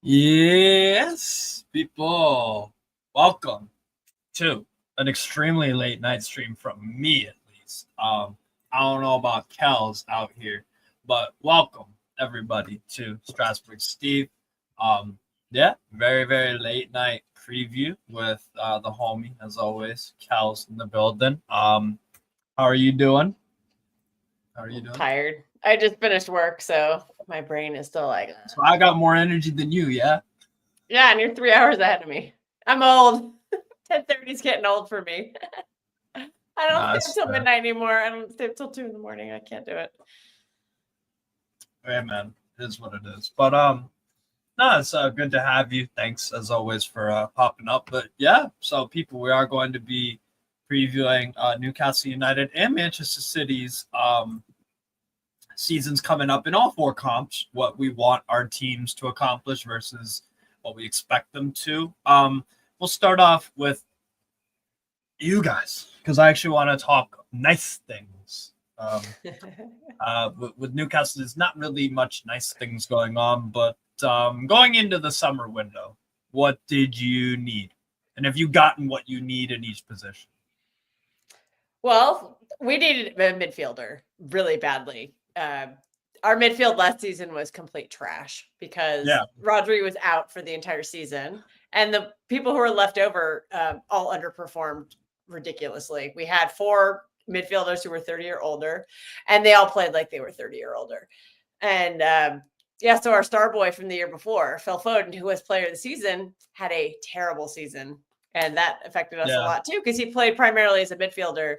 Yes, people, welcome to an extremely late night stream from me, at least. I don't know about Kel's out here, but welcome everybody to Strasbourg Steve. Um, yeah, very late night preview with the homie as always. Kel's in the building. How are you doing? How are you doing? Tired. I just finished work, so my brain is still like, So I got more energy than you, yeah. yeah, and you're 3 hours ahead of me. I'm old. 10:30 is getting old for me. I don't Nah, stay that's up till fair. midnight anymore. I don't stay up till 2 in the morning. I can't do it. Hey man, it is what it is. But no, it's good to have you. Thanks as always for popping up. But yeah, so people, we are going to be previewing Newcastle United and Manchester City's seasons coming up in all four comps. What we want our teams to accomplish versus what we expect them to. We'll start off with you guys because I actually want to talk nice things. With Newcastle, there's not really much nice things going on, but going into the summer window, what did you need? And have you gotten what you need in each position? Well, we needed a midfielder really badly. Our midfield last season was complete trash because Yeah. Rodri was out for the entire season, and the people who were left over all underperformed ridiculously. We had four midfielders who were 30 or older, and they all played like they were 30 or older. And yeah, so our star boy from the year before, Phil Foden, who was player of the season, had a terrible season. And that affected us a Yeah. lot too, because he played primarily as a midfielder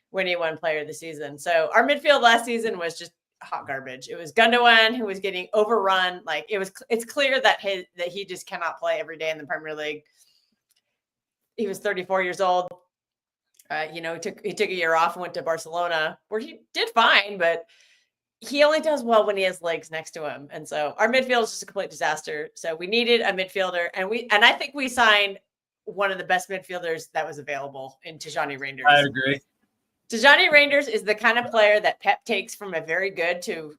when he won player of the season. So our midfield last season was just hot garbage. It was Gundogan who was getting overrun. Like it's clear that he just cannot play every day in the Premier League. He was 34 years old. He took a year off and went to Barcelona, where he did fine, but he only does well when he has legs next to him. And so our midfield is just a complete disaster. So we needed a midfielder, and I think we signed one of the best midfielders that was available in Tijani Reinders. I agree. Tijani Reinders is the kind of player that Pep takes from a very good to,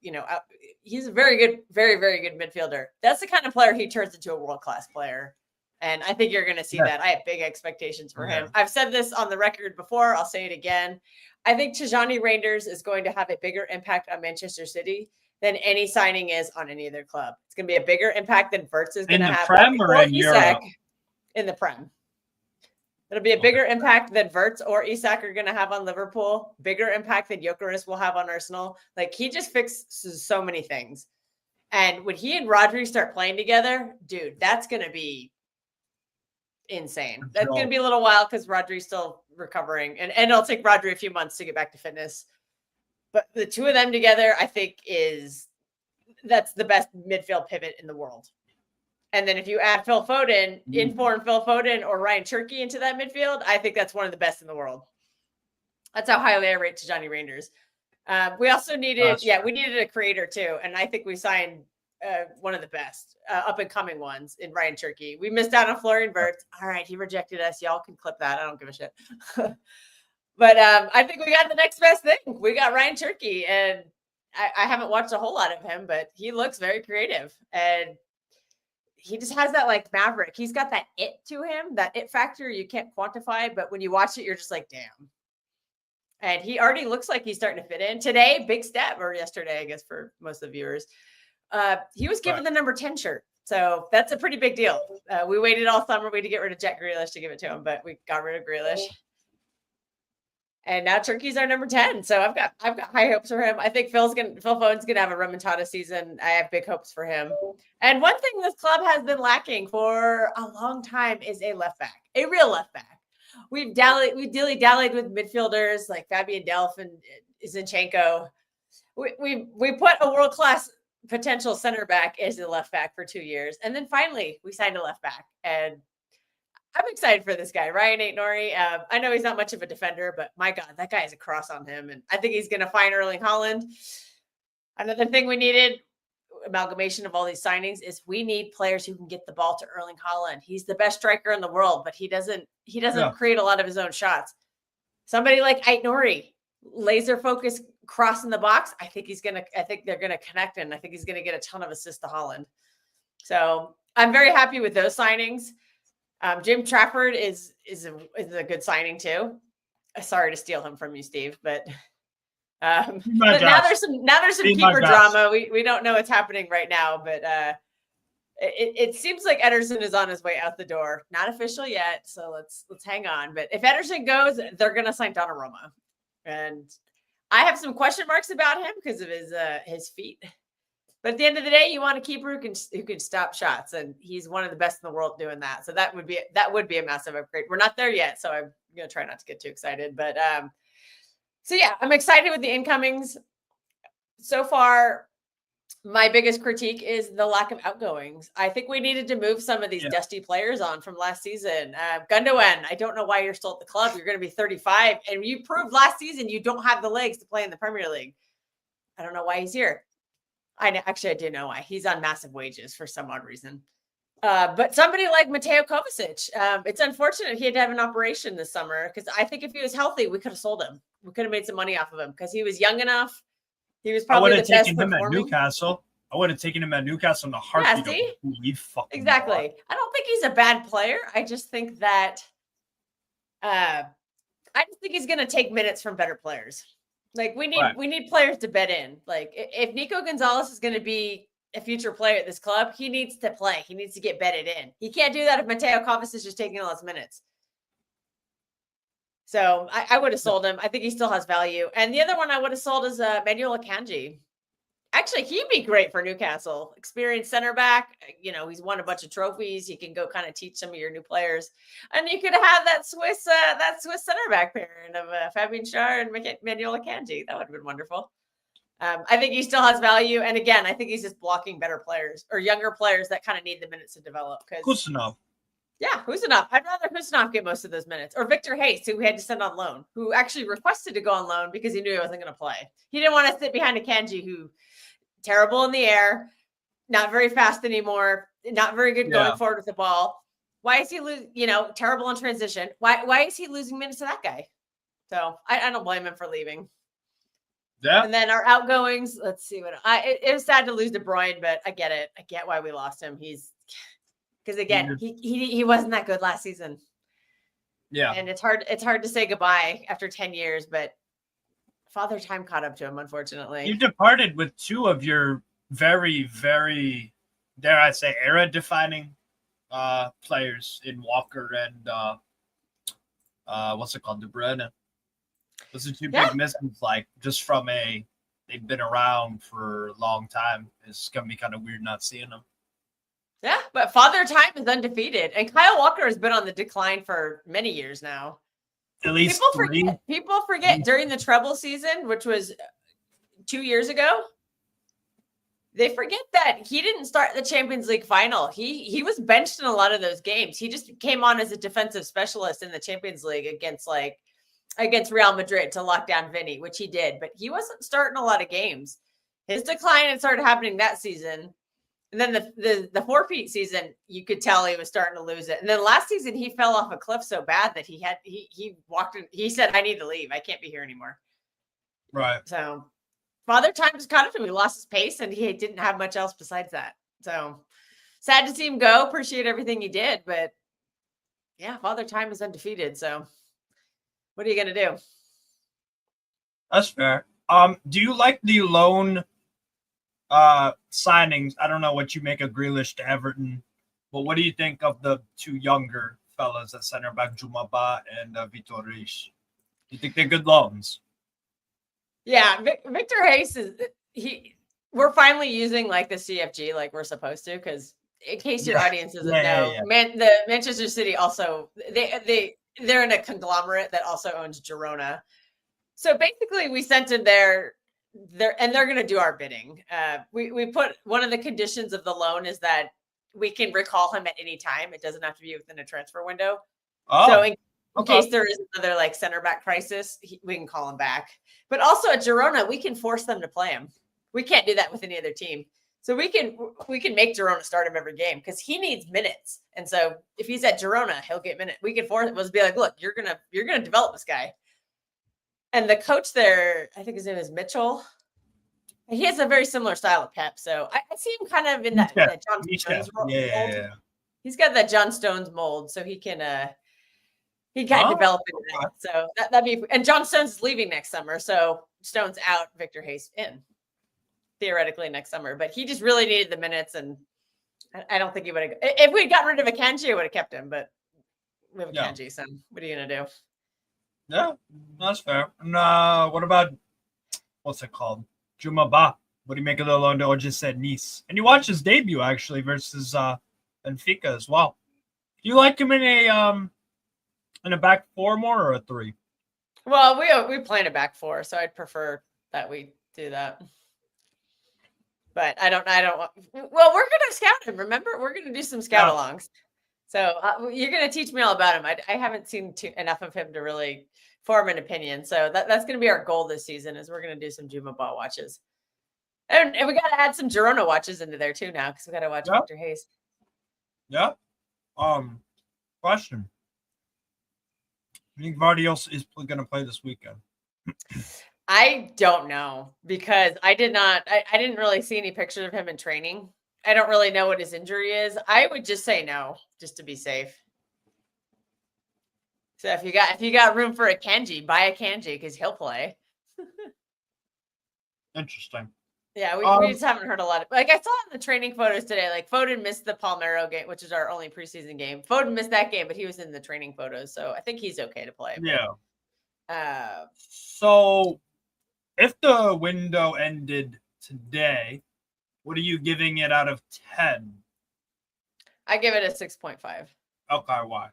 he's a very good, very good midfielder. That's the kind of player he turns into a world-class player. And I think you're going to see that. I have big expectations for him. I've said this on the record before. I'll say it again. I think Tijani Reinders is going to have a bigger impact on Manchester City than any signing is on any other club. It's going to be a bigger impact than Verts is going to have. Prem or in Europe? In the Prem. It'll be a bigger impact than Verts or Isak are going to have on Liverpool. Bigger impact than Gyökeres will have on Arsenal. Like, he just fixes so many things. And when he and Rodri start playing together, dude, that's going to be insane. That's going to be a little while because Rodri's still recovering. And it'll take Rodri a few months to get back to fitness. But the two of them together, I think, that's the best midfield pivot in the world. And then if you add Phil Foden, inform Phil Foden or Ryan Cherky into that midfield, I think that's one of the best in the world. That's how highly I rate Tijani Reinders. We also needed, we needed a creator too. And I think we signed one of the best up and coming ones in Ryan Cherky. We missed out on Florian Wirtz. All right, he rejected us. Y'all can clip that. I don't give a shit. But I think we got the next best thing. We got Ryan Cherky, and I haven't watched a whole lot of him, but he looks very creative. And he just has that like maverick. He's got that it to him, that it factor you can't quantify, but when you watch it, you're just like, damn. And he already looks like he's starting to fit in. Today, big step, or yesterday, I guess, for most of the viewers. He was given the number 10 shirt. So that's a pretty big deal. We waited all summer. We had to get rid of Jack Grealish to give it to him, but we got rid of Grealish. And now Turkey's our number 10. So I've got high hopes for him. I think Phil Foden's gonna have a remontada season. I have big hopes for him. And one thing this club has been lacking for a long time is a left back, a real left back. We dilly-dallied with midfielders like Fabian Delph and Zinchenko. We put a world-class potential center back as a left back for 2 years. And then finally we signed a left back. And I'm excited for this guy, Ryan Aït-Nouri. I know he's not much of a defender, but my God, that guy has a cross on him. And I think he's going to find Erling Haaland. Another thing we needed, amalgamation of all these signings, is we need players who can get the ball to Erling Haaland. He's the best striker in the world, but he doesn't create a lot of his own shots. Somebody like Aït-Nouri, laser focus cross in the box. I think they're going to connect, and I think he's going to get a ton of assists to Haaland. So I'm very happy with those signings. Jim Trafford is a good signing too. Sorry to steal him from you, Steve, but now there's some keeper drama. We don't know what's happening right now, but it seems like Ederson is on his way out the door. Not official yet, so let's hang on. But if Ederson goes, they're gonna sign Donnarumma, and I have some question marks about him because of his feet. But at the end of the day, you want a keeper who can stop shots, and he's one of the best in the world doing that. So that would be a massive upgrade. We're not there yet, so I'm gonna try not to get too excited. But so yeah, I'm excited with the incomings. So far, my biggest critique is the lack of outgoings. I think we needed to move some of these dusty players on from last season. Gundogan, I don't know why you're still at the club. You're going to be 35, and you proved last season you don't have the legs to play in the Premier League. I don't know why he's here. I do know why. He's on massive wages for some odd reason. But somebody like Mateo Kovacic, it's unfortunate he had to have an operation this summer because I think if he was healthy, we could have sold him. We could have made some money off of him because he was young enough. He was probably the best performing. Him at Newcastle. I would have taken him at Newcastle in a heartbeat. Yeah, exactly. I don't think he's a bad player. I just think that he's going to take minutes from better players. Like we need players to bet in. Like if Nico Gonzalez is going to be a future player at this club, he needs to play. He needs to get betted in. He can't do that if Mateo Kovacic is just taking all his minutes. So I would have sold him. I think he still has value. And the other one I would have sold is Manuel Akanji. Actually, he'd be great for Newcastle. Experienced center back. He's won a bunch of trophies. He can go kind of teach some of your new players. And you could have that Swiss center back pairing of Fabian Schär and Manuel Akanji. That would have been wonderful. I think he still has value. And again, I think he's just blocking better players or younger players that kind of need the minutes to develop. Kusanov. Yeah, Kusanov. I'd rather Kusanov get most of those minutes. Or Victor Hayes, who we had to send on loan, who actually requested to go on loan because he knew he wasn't going to play. He didn't want to sit behind Akanji, who terrible in the air, not very fast anymore, not very good going forward with the ball. Why is he terrible in transition? Why is he losing minutes to that guy? So I don't blame him for leaving. Yeah. And then our outgoings, let's see it was sad to lose De Bruyne, but I get it. I get why we lost him. Because again, he wasn't that good last season. Yeah. And it's hard to say goodbye after 10 years, but Father Time caught up to him, unfortunately. You departed with two of your very, very, dare I say, era-defining players in Walker and what's it called, De Bruyne. Those are two big misses. Like just from they've been around for a long time. It's gonna be kind of weird not seeing them. Yeah, but Father Time is undefeated, and Kyle Walker has been on the decline for many years now. At least people forget during the treble season, which was 2 years ago. They forget that he didn't start the Champions League final. He was benched in a lot of those games. He just came on as a defensive specialist in the Champions League against Real Madrid to lock down Vinny, which he did, but he wasn't starting a lot of games. His decline had started happening that season. And then the forfeit season, you could tell he was starting to lose it. And then last season, he fell off a cliff so bad that he walked in. He said, "I need to leave. I can't be here anymore." Right. So Father Time just caught up to him. He lost his pace, and he didn't have much else besides that. So sad to see him go. Appreciate everything he did, but yeah, Father Time is undefeated. So what are you gonna do? That's fair. Do you like the loan signings? I don't know what you make of Grealish to Everton, but what do you think of the two younger fellas at center back, Jumaba and Vitor Reis? You think they're good loans? Yeah, Victor Hayes we're finally using like the CFG like we're supposed to, because in case your audience doesn't know, the Manchester City also they're in a conglomerate that also owns Girona. So basically we sent him there and they're going to do our bidding. We put one of the conditions of the loan is that we can recall him at any time. It doesn't have to be within a transfer window. So in case there is another like center back crisis, we can call him back. But also at Girona, we can force them to play him. We can't do that with any other team. So we can make Girona start him every game because he needs minutes. And so if he's at Girona, he'll get minutes. We can force it. We'll be like, look, you're gonna develop this guy. And the coach there, I think his name is Mitchell. He has a very similar style of Pep, so I see him kind of in that John Stones mold. Yeah. He's got that John Stones mold, so he can develop into that. So that'd be, and John Stones is leaving next summer, so Stones out, Victor Hayes in theoretically next summer. But he just really needed the minutes, and I don't think he would have. If we had gotten rid of Akanji, I would have kept him. But we have Akanji, so what are you gonna do? Yeah, that's fair. And what about what's it called? Juma Ba. What do you make of the loan to just said Nice? And you watched his debut actually versus Benfica as well. Do you like him in a back four more or a three? Well, we play in a back four, so I'd prefer that we do that. But I don't. Well, we're gonna scout him. Remember, we're gonna do some scout alongs. So you're gonna teach me all about him. I haven't seen enough of him to really form an opinion. So that's gonna be our goal this season. Is we're gonna do some Juma Ball watches, and we got to add some Girona watches into there too now because we got to watch Victor Hayes. Yeah. Question. You think Vardios is going to play this weekend? I don't know because I didn't really see any pictures of him in training. I don't really know what his injury is. I would just say no, just to be safe. So if you got room for a Kanji, buy a Kanji because he'll play. Interesting. Yeah, we just haven't heard a lot of, like I saw in the training photos today, like Foden missed the Palmero game, which is our only preseason game. Foden missed that game, but he was in the training photos, so I think he's okay to play. Yeah. So if the window ended today, what are you giving it out of 10? I give it a 6.5. Okay, why?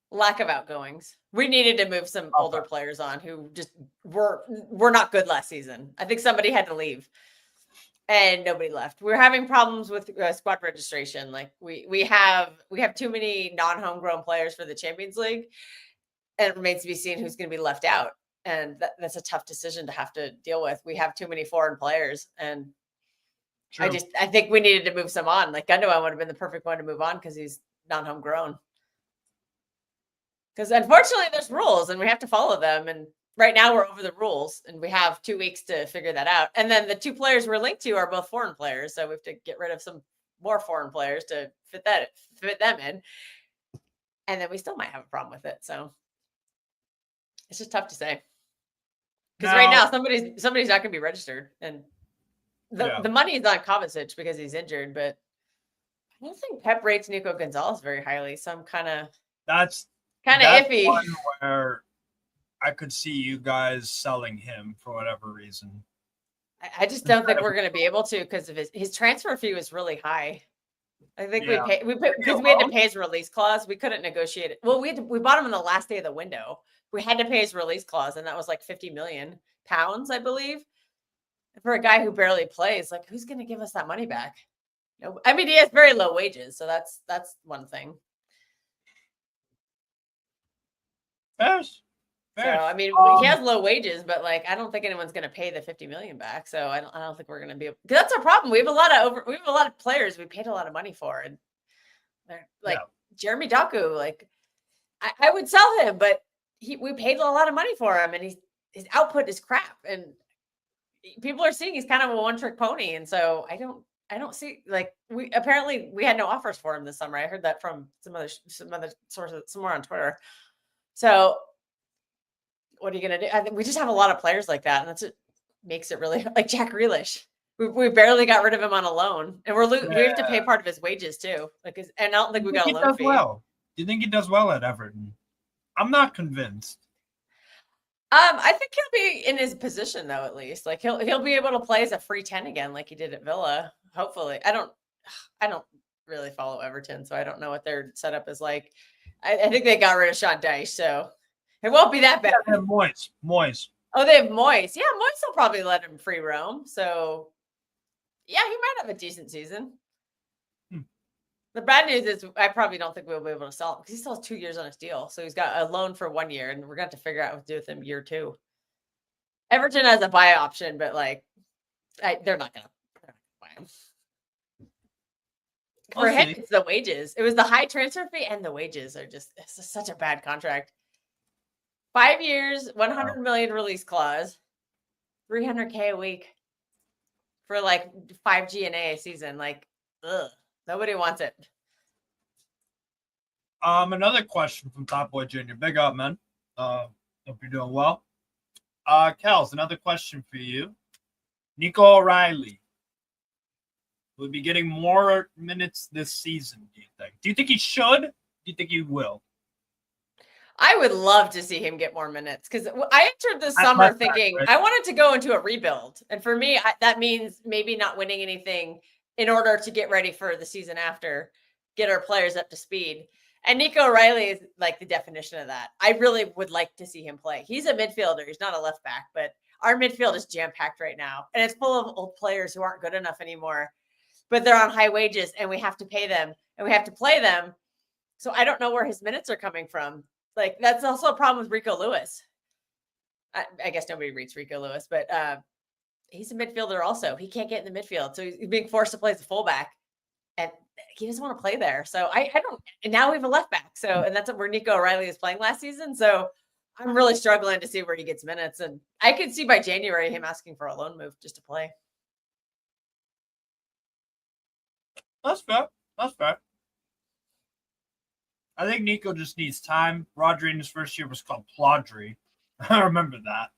Lack of outgoings. We needed to move some older players on who just were not good last season. I think somebody had to leave. And nobody left. We're having problems with squad registration. Like we have too many non-homegrown players for the Champions League, and it remains to be seen who's going to be left out. And that's a tough decision to have to deal with. We have too many foreign players, and I think we needed to move some on. Like Gundogan would have been the perfect one to move on because he's non-homegrown. Because unfortunately, there's rules, and we have to follow them. And right now we're over the rules and we have 2 weeks to figure that out. And then the 2 players we're linked to are both foreign players. So we have to get rid of some more foreign players to fit them in. And then we still might have a problem with it. So it's just tough to say. Because right now somebody's not going to be registered. And the money is on Kovacic because he's injured, but I don't think Pep rates Nico Gonzalez very highly. So I'm kind of iffy. One where I could see you guys selling him for whatever reason. I just don't think we're going to be able to because of his transfer fee was really high. I think because we had to pay his release clause. We couldn't negotiate it. Well, we bought him on the last day of the window. We had to pay his release clause, and that was like £50 million, I believe, for a guy who barely plays. Like, who's going to give us that money back? No, I mean, he has very low wages, so that's one thing. Yes. So I mean, he has low wages, but like I don't think anyone's going to pay the $50 million back. So I don't think we're going to be able. Because that's our problem. We have a lot of players we paid a lot of money for, and they're like Jeremy Doku. Like I would sell him, but we paid a lot of money for him, and his output is crap, and people are seeing he's kind of a one-trick pony, and so I don't see like we had no offers for him this summer. I heard that from some other sources somewhere on Twitter. So what are you going to do? I think we just have a lot of players like that. And that's what makes it really like Jack Grealish. We barely got rid of him on a loan, and we have to pay part of his wages too. And I don't think we got a loan fee. Well. Do you think he does well at Everton? I'm not convinced. I think he'll be in his position though, at least. Like he'll be able to play as a free 10 again, like he did at Villa. Hopefully. I don't really follow Everton, so I don't know what their setup is like. I think they got rid of Sean Dyche, so it won't be that bad. They have Moyes. Oh, they have Moyes. Yeah, Moyes will probably let him free roam. So, yeah, he might have a decent season. The bad news is I probably don't think we'll be able to sell him because he still has 2 years on his deal. So he's got a loan for 1 year, and we're going to have to figure out what to do with him year 2. Everton has a buy option, but like, they're not going to buy him. For him, it's the wages. It was the high transfer fee, and the wages are it's just such a bad contract. 5 years, 100 million release clause, $300K a week. for like 5 GNA a season. Like, ugh, nobody wants it. Another question from Top Boy Junior. Big up, man. Hope you're doing well. Kels, another question for you. Nico O'Reilly will be getting more minutes this season, do you think? Do you think he should? Do you think he will? I would love to see him get more minutes because I entered this summer thinking I wanted to go into a rebuild. And for me, that means maybe not winning anything in order to get ready for the season after, get our players up to speed. And Nico O'Reilly is like the definition of that. I really would like to see him play. He's a midfielder. He's not a left back, but our midfield is jam-packed right now. And it's full of old players who aren't good enough anymore, but they're on high wages and we have to pay them and we have to play them. So I don't know where his minutes are coming from. Like, that's also a problem with Rico Lewis. I guess nobody reads Rico Lewis, but he's a midfielder also. He can't get in the midfield. So he's being forced to play as a fullback. And he doesn't want to play there. So I don't. And now we have a left back. So, and that's where Nico O'Reilly was playing last season. So I'm really struggling to see where he gets minutes. And I could see by January him asking for a loan move just to play. That's fair. That's fair. I think Nico just needs time. Rodri in his first year was called Plodri. I remember that.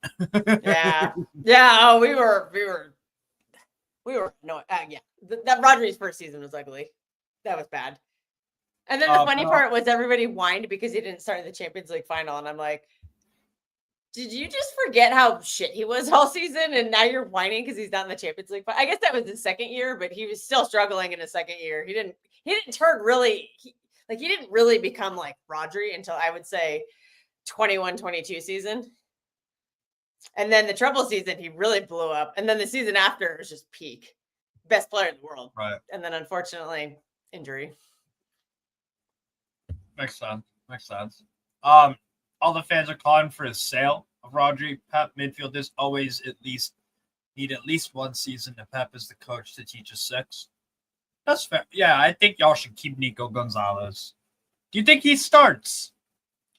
Yeah. Oh, we were. No. Yeah. That Rodri's first season was ugly. That was bad. And then the funny part was everybody whined because he didn't start in the Champions League final, and I'm like, did you just forget how shit he was all season, and now you're whining because he's not in the Champions League? I guess that was his second year, but he was still struggling in his second year. He didn't turn really. He didn't really become like Rodri until I would say 21-22 season. And then the treble season, he really blew up. And then the season after was just peak. Best player in the world. Right. And then unfortunately, injury. Makes sense. All the fans are calling for a sale of Rodri. Pep midfield is always need at least one season if Pep is the coach to teach a six. That's fair. Yeah, I think y'all should keep Nico Gonzalez. Do you think he starts?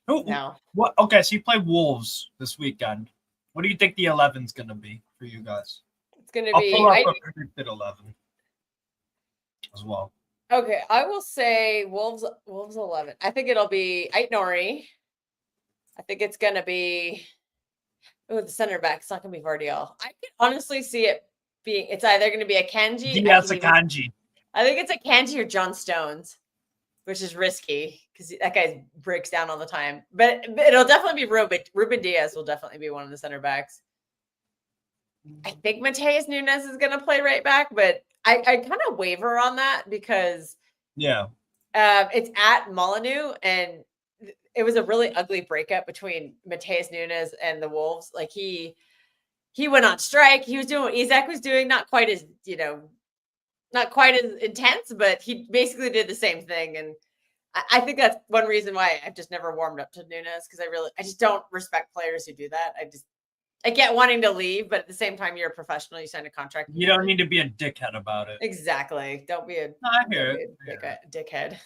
No. What? Okay, so you play Wolves this weekend. What do you think the 11's going to be for you guys? It's going to I'll be pull up a predicted 11 as well. Okay, I will say Wolves 11. I think it'll be Ait Nori. I think it's going to be the center back. It's not going to be Vardiel. I can honestly see it being. It's either going to be a Kanji. Yes, a Kanji. I think it's a Kanji or John Stones, which is risky because that guy breaks down all the time. But it'll definitely be Ruben Diaz will definitely be one of the center backs. I think Matheus Nunes is going to play right back, but I kind of waver on that because it's at Molineux, and it was a really ugly breakup between Matheus Nunes and the Wolves. Like he went on strike. He was doing what Isak was doing, not quite as intense, but he basically did the same thing. And I think that's one reason why I've just never warmed up to Nunes, because I just don't respect players who do that. I get wanting to leave, but at the same time, you're a professional. You signed a contract. You don't need to be a dickhead about it. Exactly. Don't be a dickhead.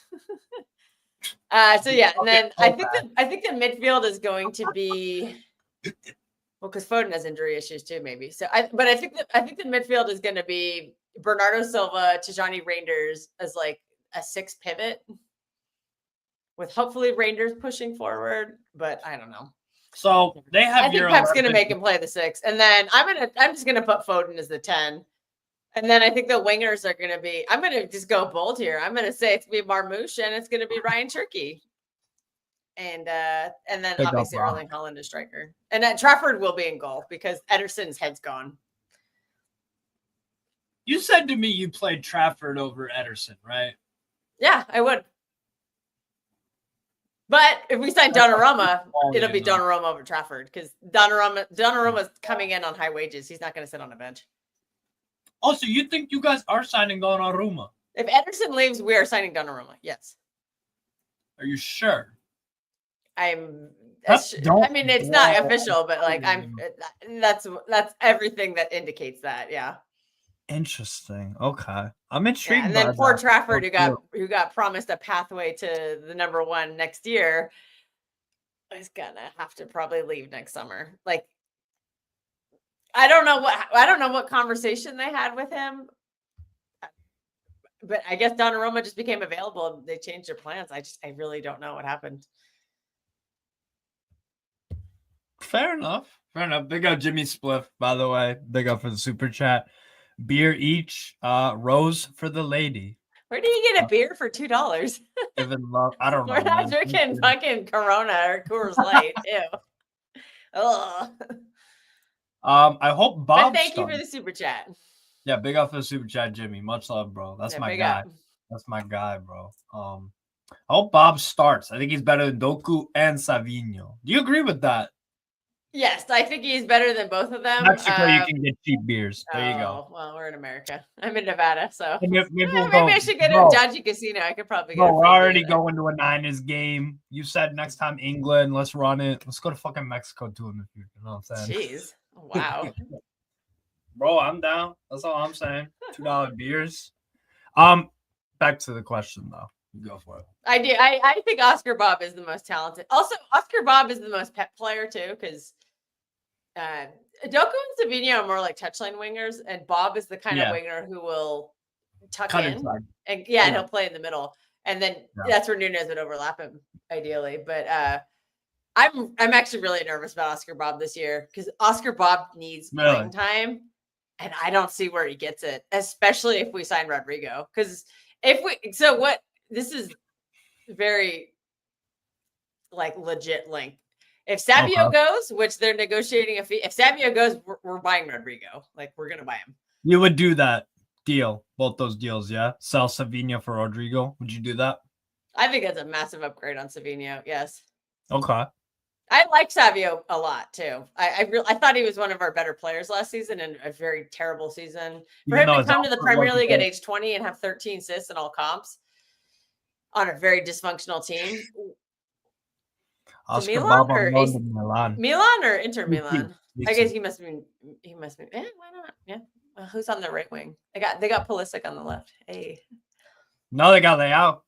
So yeah, and then I think the midfield is going to be because Foden has injury issues too, maybe. So I think the midfield is going to be Bernardo Silva, Tijani Reinders as like a 6 pivot, with hopefully Reinders pushing forward, but I don't know. So they have. I think Pep's going to make him play the 6, and then I'm just going to put Foden as the 10, and then I think the wingers are going to be. I'm going to just go bold here. I'm going to say it's going to be Marmoush, and it's going to be Ryan Cherky, and then obviously Erling Haaland is striker, and Trafford will be in goal because Ederson's head's gone. You said to me you played Trafford over Ederson, right? Yeah, I would. But if we sign Donnarumma, it'll be Donnarumma over Trafford because Donnarumma's coming in on high wages. He's not going to sit on a bench. Oh, so you think you guys are signing Donnarumma? If Ederson leaves, we are signing Donnarumma. Yes. Are you sure? I mean, it's not official, but like that's everything that indicates that. Yeah. Interesting. Okay, I'm intrigued. Yeah, and then poor Trafford, who got promised a pathway to the number 1 next year, is gonna have to probably leave next summer. Like, I don't know what conversation they had with him, but I guess Donnarumma just became available and they changed their plans. I really don't know what happened. Fair enough. Fair enough. Big up Jimmy Spliff, by the way. Big up for the super chat. Beer each, rose for the lady. Where do you get a beer for $2? Giving love. I don't know. We're not Man. drinking fucking Corona or Coors Light. Ew. Ugh. I hope Bob. But thank you for the super chat. Yeah, big up for the super chat, Jimmy. Much love, bro. That's Yeah, my big guy. up. That's my guy, bro. I hope Bob starts. I think he's better than Doku and Savinho. Do you agree with that? Yes, I think he's better than both of them. Mexico, you can get cheap beers. There you go. Well, we're in America. I'm in Nevada, so Maybe we'll maybe go, I should get bro, a Dodgy Casino. I could probably get. Bro, a we're free already beer there. going to a Niners game. You said next time England. Let's run it. Let's go to fucking Mexico too in the future. You know what I'm saying? Jeez, wow. Bro, I'm down. That's all I'm saying. $2 beers. Back to the question though. You go for it. I do. I think Oscar Bob is the most talented. Also, Oscar Bob is the most pet player too, because Doku and Savinho are more like touchline wingers, and Bob is the kind of winger who will tuck Cut in inside. and he'll play in the middle, and then that's where Nunez would overlap him ideally. But I'm actually really nervous about Oscar Bob this year because Oscar Bob needs playing time, and I don't see where he gets it, especially if we sign Rodrigo. Because this is very like legit link. If Savio goes, which they're negotiating a fee, if Savio goes, we're buying Rodrigo. Like, we're going to buy him. You would do that deal, both those deals, yeah? Sell Savinho for Rodrigo. Would you do that? I think that's a massive upgrade on Savinho, yes. Okay. I like Savio a lot, too. I thought he was one of our better players last season and a very terrible season. For him to come to the Premier League at age 20 and have 13 assists in all comps on a very dysfunctional team. Oscar Milan Bob or Milan or Inter Milan? I guess he must be. Yeah, why not? Yeah. Well, who's on the right wing? They got Pulisic on the left. Hey. No, they got Leao.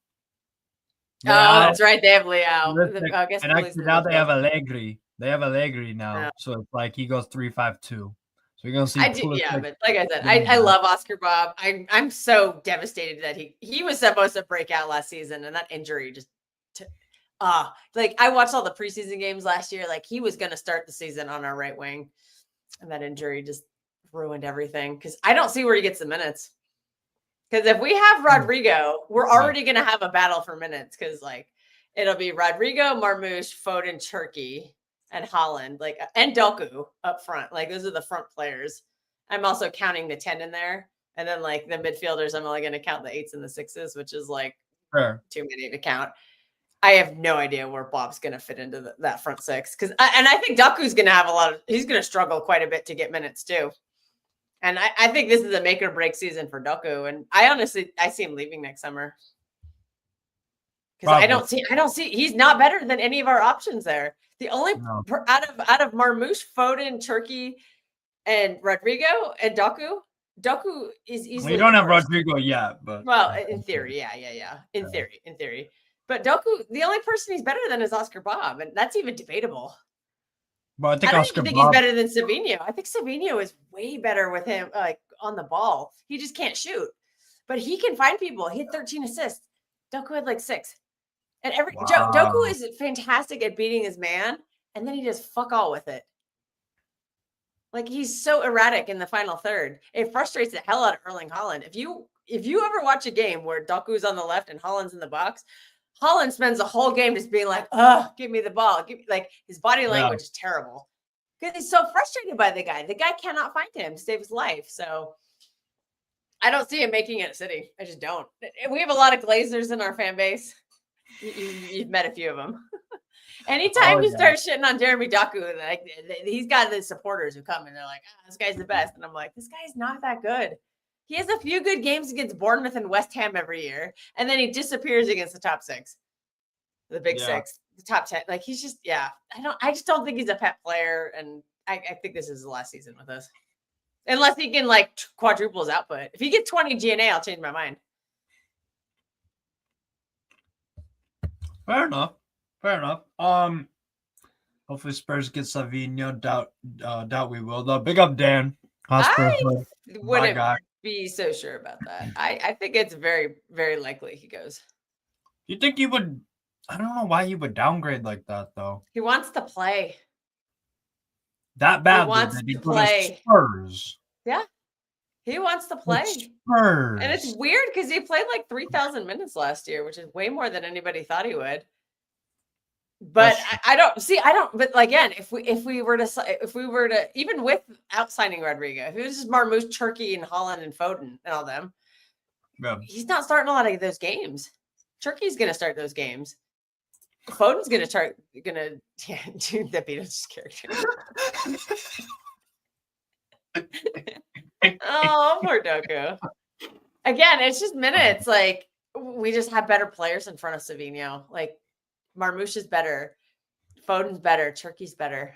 That's right. They have Leao. I guess and actually now they have Allegri. They have Allegri now, so it's like he goes 3-5-2. So you're gonna see. But like I said, I love Oscar Bob. I'm so devastated that he was supposed to break out last season, and that injury just. Like I watched all the preseason games last year. Like he was going to start the season on our right wing, and that injury just ruined everything. Because I don't see where he gets the minutes. Because if we have Rodrigo, we're already going to have a battle for minutes. Because like it'll be Rodrigo, Marmoush, Foden, Turkey, and Holland, like and Doku up front. Like those are the front players. I'm also counting the 10 in there, and then like the midfielders, I'm only going to count the 8s and the 6s, which is like too many to count. I have no idea where Bob's going to fit into that front six I think Doku's going to have he's going to struggle quite a bit to get minutes too. And I think this is a make or break season for Doku. And I see him leaving next summer. Because I don't see, he's not better than any of our options there. The only out of Marmoush, Foden, Turkey, and Rodrigo and Doku is easily. Well, you don't have Rodrigo yet, but in theory, yeah. In theory. But Doku, the only person he's better than is Oscar Bob, and that's even debatable. Well, I don't even think he's better than Savinho. I think Savinho is way better with him, like on the ball. He just can't shoot, but he can find people. He had 13 assists. Doku had like 6, and Doku is fantastic at beating his man, and then he does fuck all with it. Like he's so erratic in the final third. It frustrates the hell out of Erling Haaland. If you ever watch a game where Doku's on the left and Haaland's in the box. Holland spends the whole game just being like, give me the ball. Like his body language is terrible because he's so frustrated by the guy. The guy cannot find him to save his life. So I don't see him making it at City. I just don't. We have a lot of Glazers in our fan base. You've met a few of them. Anytime you start shitting on Jeremy Doku, like he's got the supporters who come and they're like, this guy's the best. And I'm like, this guy's not that good. He has a few good games against Bournemouth and West Ham every year, and then he disappears against the top 6, the big 6, the top 10. Like he's just, I just don't think he's a pet player, and I think this is the last season with us, unless he can like quadruple his output. If he gets 20 GNA, I'll change my mind. Fair enough. Hopefully Spurs get Savinho. Doubt we will though. Big up Dan. Hotspur. I My wouldn't guy. be so sure about that. I think it's very, very likely he goes. You think he would? I don't know why he would downgrade like that though. He wants to play. That badly wants that he to go to play. Spurs. Yeah. He wants to play. Spurs. And it's weird because he played like 3,000 minutes last year, which is way more than anybody thought he would. But I don't. But again, if we were to even without signing Rodrigo, if it was just Marmoush, Turkey, and Holland and Foden and all them, he's not starting a lot of those games. Turkey's going to start those games. Foden's going to start. Do the Beatles character. Oh, poor Doku. Again, it's just minutes. Like we just have better players in front of Savinho. Like Marmoush is better. Foden's better. Turkey's better.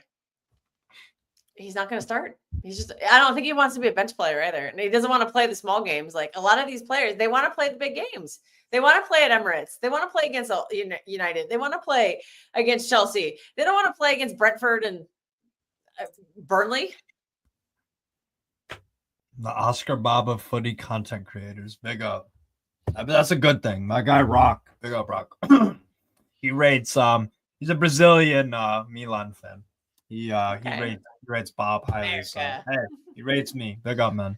He's not going to start. I don't think he wants to be a bench player either. And he doesn't want to play the small games. Like a lot of these players, they want to play the big games. They want to play at Emirates. They want to play against United. They want to play against Chelsea. They don't want to play against Brentford and Burnley. The Oscar Bob of footy content creators. Big up. I mean, that's a good thing. My guy Rock. Big up Rock. He rates he's a Brazilian Milan fan. He rates Bob highly. So hey, he rates me. Big up, man.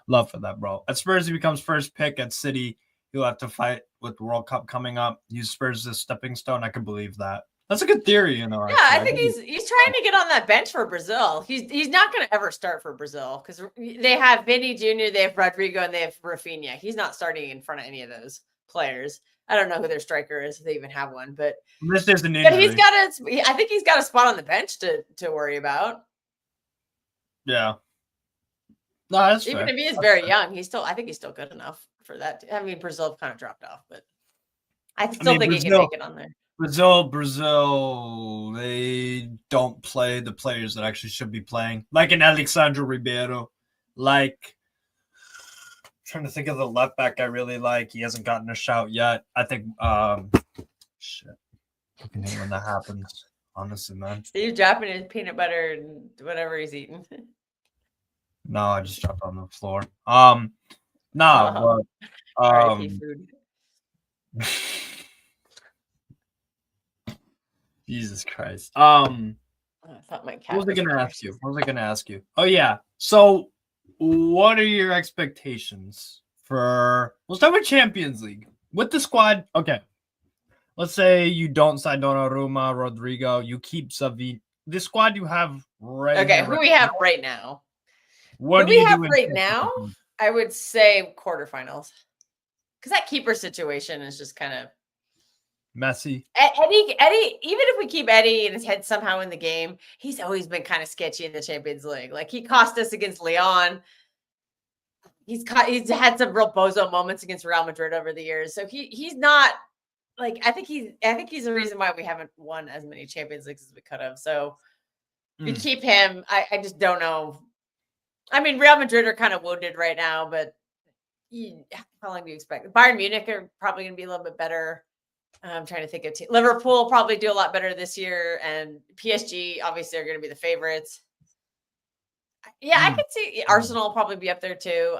Love for that, bro. At Spurs, he becomes first pick. At City, he'll have to fight with the World Cup coming up. Use Spurs as a stepping stone. I can believe that. That's a good theory, Yeah, I think he's trying to get on that bench for Brazil. He's not going to ever start for Brazil because they have Vinny Jr., they have Rodrigo, and they have Rafinha. He's not starting in front of any of those players. I don't know who their striker is if they even have one, but this is an injury. But I think he's got a spot on the bench to worry about. Yeah. No, that's even fair. If he is very young, I think he's still good enough for that. I mean, Brazil kind of dropped off, but I still think he can make it on there. Brazil, they don't play the players that actually should be playing. Like an Alexandre Ribeiro. Like, I'm trying to think of the left back I really like. He hasn't gotten a shout yet. I think, shit. I can hate when that happens. Honestly, man. Steve dropping his peanut butter and whatever he's eating. No, I just dropped on the floor. food. Jesus Christ. I thought my cat what was I gonna ask you? Oh yeah. So what are your expectations for we'll start with Champions League. With the squad, okay. Let's say you don't sign Donnarumma, Rodrigo, you keep Savi. The squad you have right Okay, who we have right now. What do we have right now? I would say quarterfinals. Because that keeper situation is just kind of messy. Eddie, even if we keep Eddie and his head somehow in the game, he's always been kind of sketchy in the Champions League. Like he cost us against Lyon. He's had some real bozo moments against Real Madrid over the years. So he's not like I think he's the reason why we haven't won as many Champions Leagues as we could have. So if you keep him, I just don't know. I mean, Real Madrid are kind of wounded right now, but how long do you expect? Bayern Munich are probably going to be a little bit better. I'm trying to think of Liverpool probably do a lot better this year, and PSG obviously are going to be the favorites. Yeah, I could see Arsenal will probably be up there too.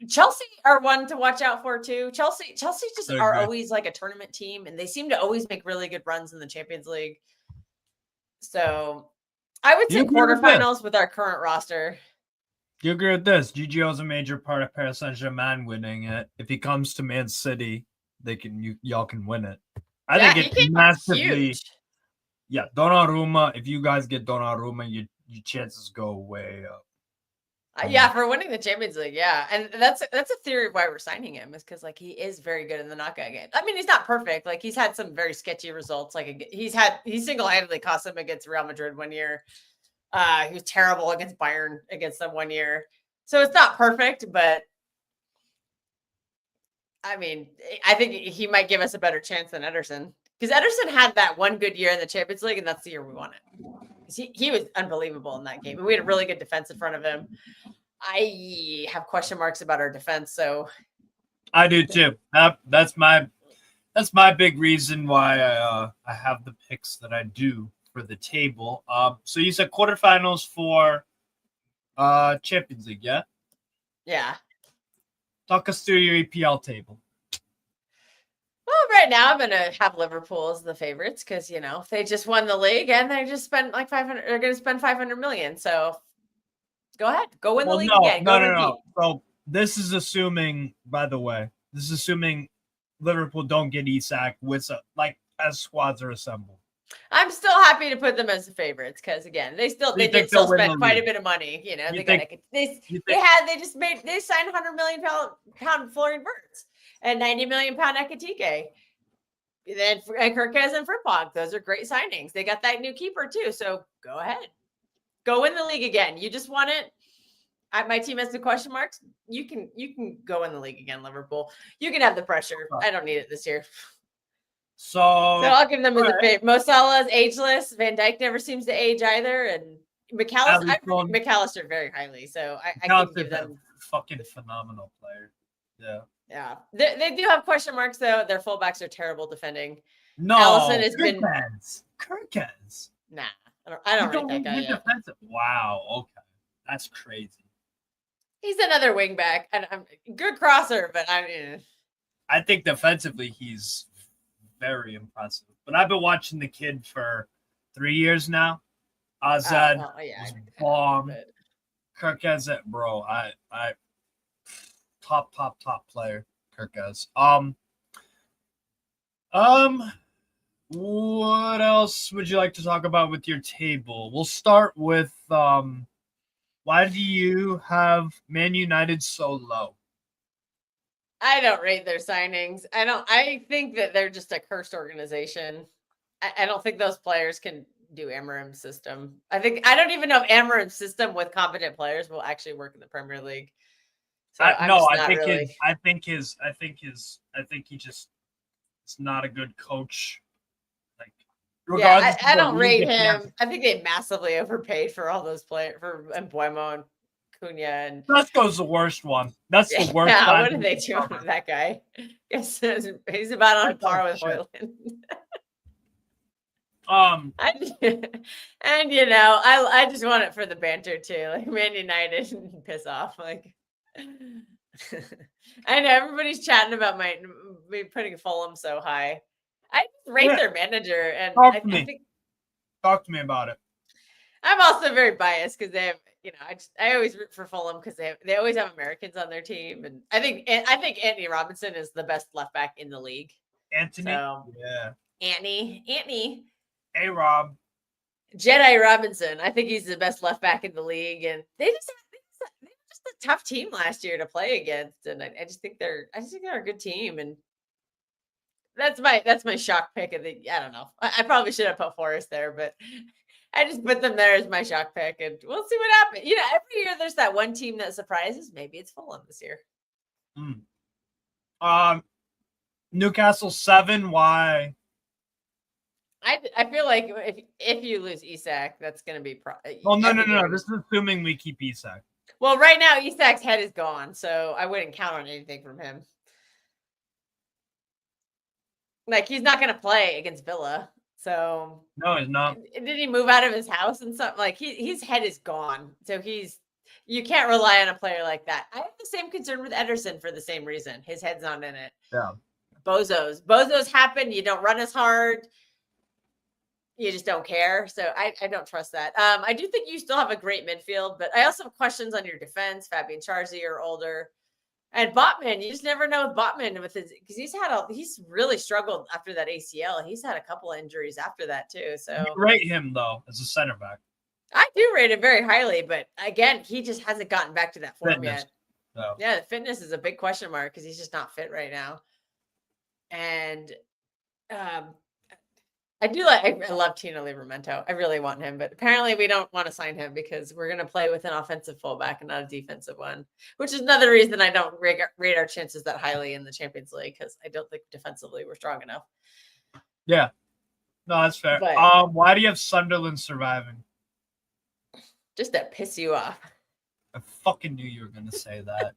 Chelsea are one to watch out for too. Chelsea just are always like a tournament team, and they seem to always make really good runs in the Champions League. So I would say quarterfinals with our current roster. Do you agree with this? GGO is a major part of Paris Saint-Germain winning it. If he comes to Man City, y'all can win it. I think it's massively huge. Yeah, Donnarumma. If you guys get Donnarumma, your chances go way up. Yeah, for winning the Champions League, yeah, and that's a theory of why we're signing him is because like he is very good in the knockout game. I mean, he's not perfect. Like he's had some very sketchy results. Like he single-handedly cost them against Real Madrid one year. He was terrible against Bayern against them one year. So it's not perfect, but I mean, I think he might give us a better chance than Ederson. Because Ederson had that one good year in the Champions League, and that's the year we won it. He was unbelievable in that game. And we had a really good defense in front of him. I have question marks about our defense, so I do too. That's my big reason why I have the picks that I do for the table. So you said quarterfinals for Champions League, yeah? Yeah. Talk us through your EPL table. Well, right now I'm gonna have Liverpool as the favorites because they just won the league and they just spent like 500. They're gonna spend 500 million. So go ahead, go win the league again. Go repeat. No. So this is assuming, by the way, Liverpool don't get Isak with as squads are assembled. I'm still happy to put them as the favorites because again, they did still spend quite a bit of money. They signed 100 million pound Florian Wirtz and 90 million pound Ekitike. Then Kirkes and Frimpong, those are great signings. They got that new keeper too. So go ahead, go win the league again. You just won it. My team has the question marks. You can go in the league again, Liverpool. You can have the pressure. I don't need it this year. So I'll give them as a favorite. Mo Salah's ageless. Van Dijk never seems to age either, and McAllister. I rate McAllister very highly, so I can give them fucking phenomenal player. Yeah. Yeah, they do have question marks though. Their fullbacks are terrible defending. No, Allison has been Kirkes. Nah, I don't rate that guy yet. Defensive. Wow. Okay, that's crazy. He's another wingback, and I'm good crosser, but I think defensively he's very impressive. But I've been watching the kid for 3 years now. Azad was bomb. Kirkes, bro. I top player. Kirkes. What else would you like to talk about with your table? We'll start with why do you have Man United so low? I don't rate their signings. I think that they're just a cursed organization. I don't think those players can do Amarim's system. I don't even know if Amarim's system with competent players will actually work in the Premier League. So I think he just is not a good coach. I don't rate him. I think they massively overpaid for all those players for Mbuemo and Cunha and Dusko's the worst one. That's the worst. Yeah, what are they doing with that guy? He's about on par with Hoyland. I just want it for the banter too. Like Man United piss off. Like I know everybody's chatting about me putting Fulham so high. I rate their manager and Talk to me about it. I'm also very biased because they have, I always root for Fulham because they always have Americans on their team, and I think Anthony Robinson is the best left back in the league. Anthony, yeah, Anthony, hey Rob, Jedi Robinson. I think he's the best left back in the league, and they were just a tough team last year to play against, and I just think they're a good team, and that's my shock pick of the. I don't know. I probably should have put Forest there, but I just put them there as my shock pick, and we'll see what happens. Every year there's that one team that surprises. Maybe it's Fulham this year. Newcastle 7. Why? I feel like if you lose Isak, that's going to be. Well, no. This is assuming we keep Isak. Well, right now Isak's head is gone, so I wouldn't count on anything from him. Like he's not going to play against Villa. So no, he's not. Did he move out of his house and something? Like his head is gone. So you can't rely on a player like that. I have the same concern with Ederson for the same reason. His head's not in it. Yeah. Bozos happen. You don't run as hard. You just don't care. So I don't trust that. I do think you still have a great midfield, but I also have questions on your defense. Fabian Charzi are older. And Botman, you just never know with Botman because he's really struggled after that ACL. He's had a couple of injuries after that too. So you rate him though as a center back. I do rate him very highly, but again, he just hasn't gotten back to that form yet. No. Yeah, the fitness is a big question mark because he's just not fit right now. And I love Tino Livramento. I really want him, but apparently we don't want to sign him because we're going to play with an offensive fullback and not a defensive one, which is another reason I don't rate our chances that highly in the Champions League because I don't think defensively we're strong enough. Yeah. No, that's fair. But, why do you have Sunderland surviving? Just to piss you off. I fucking knew you were going to say that.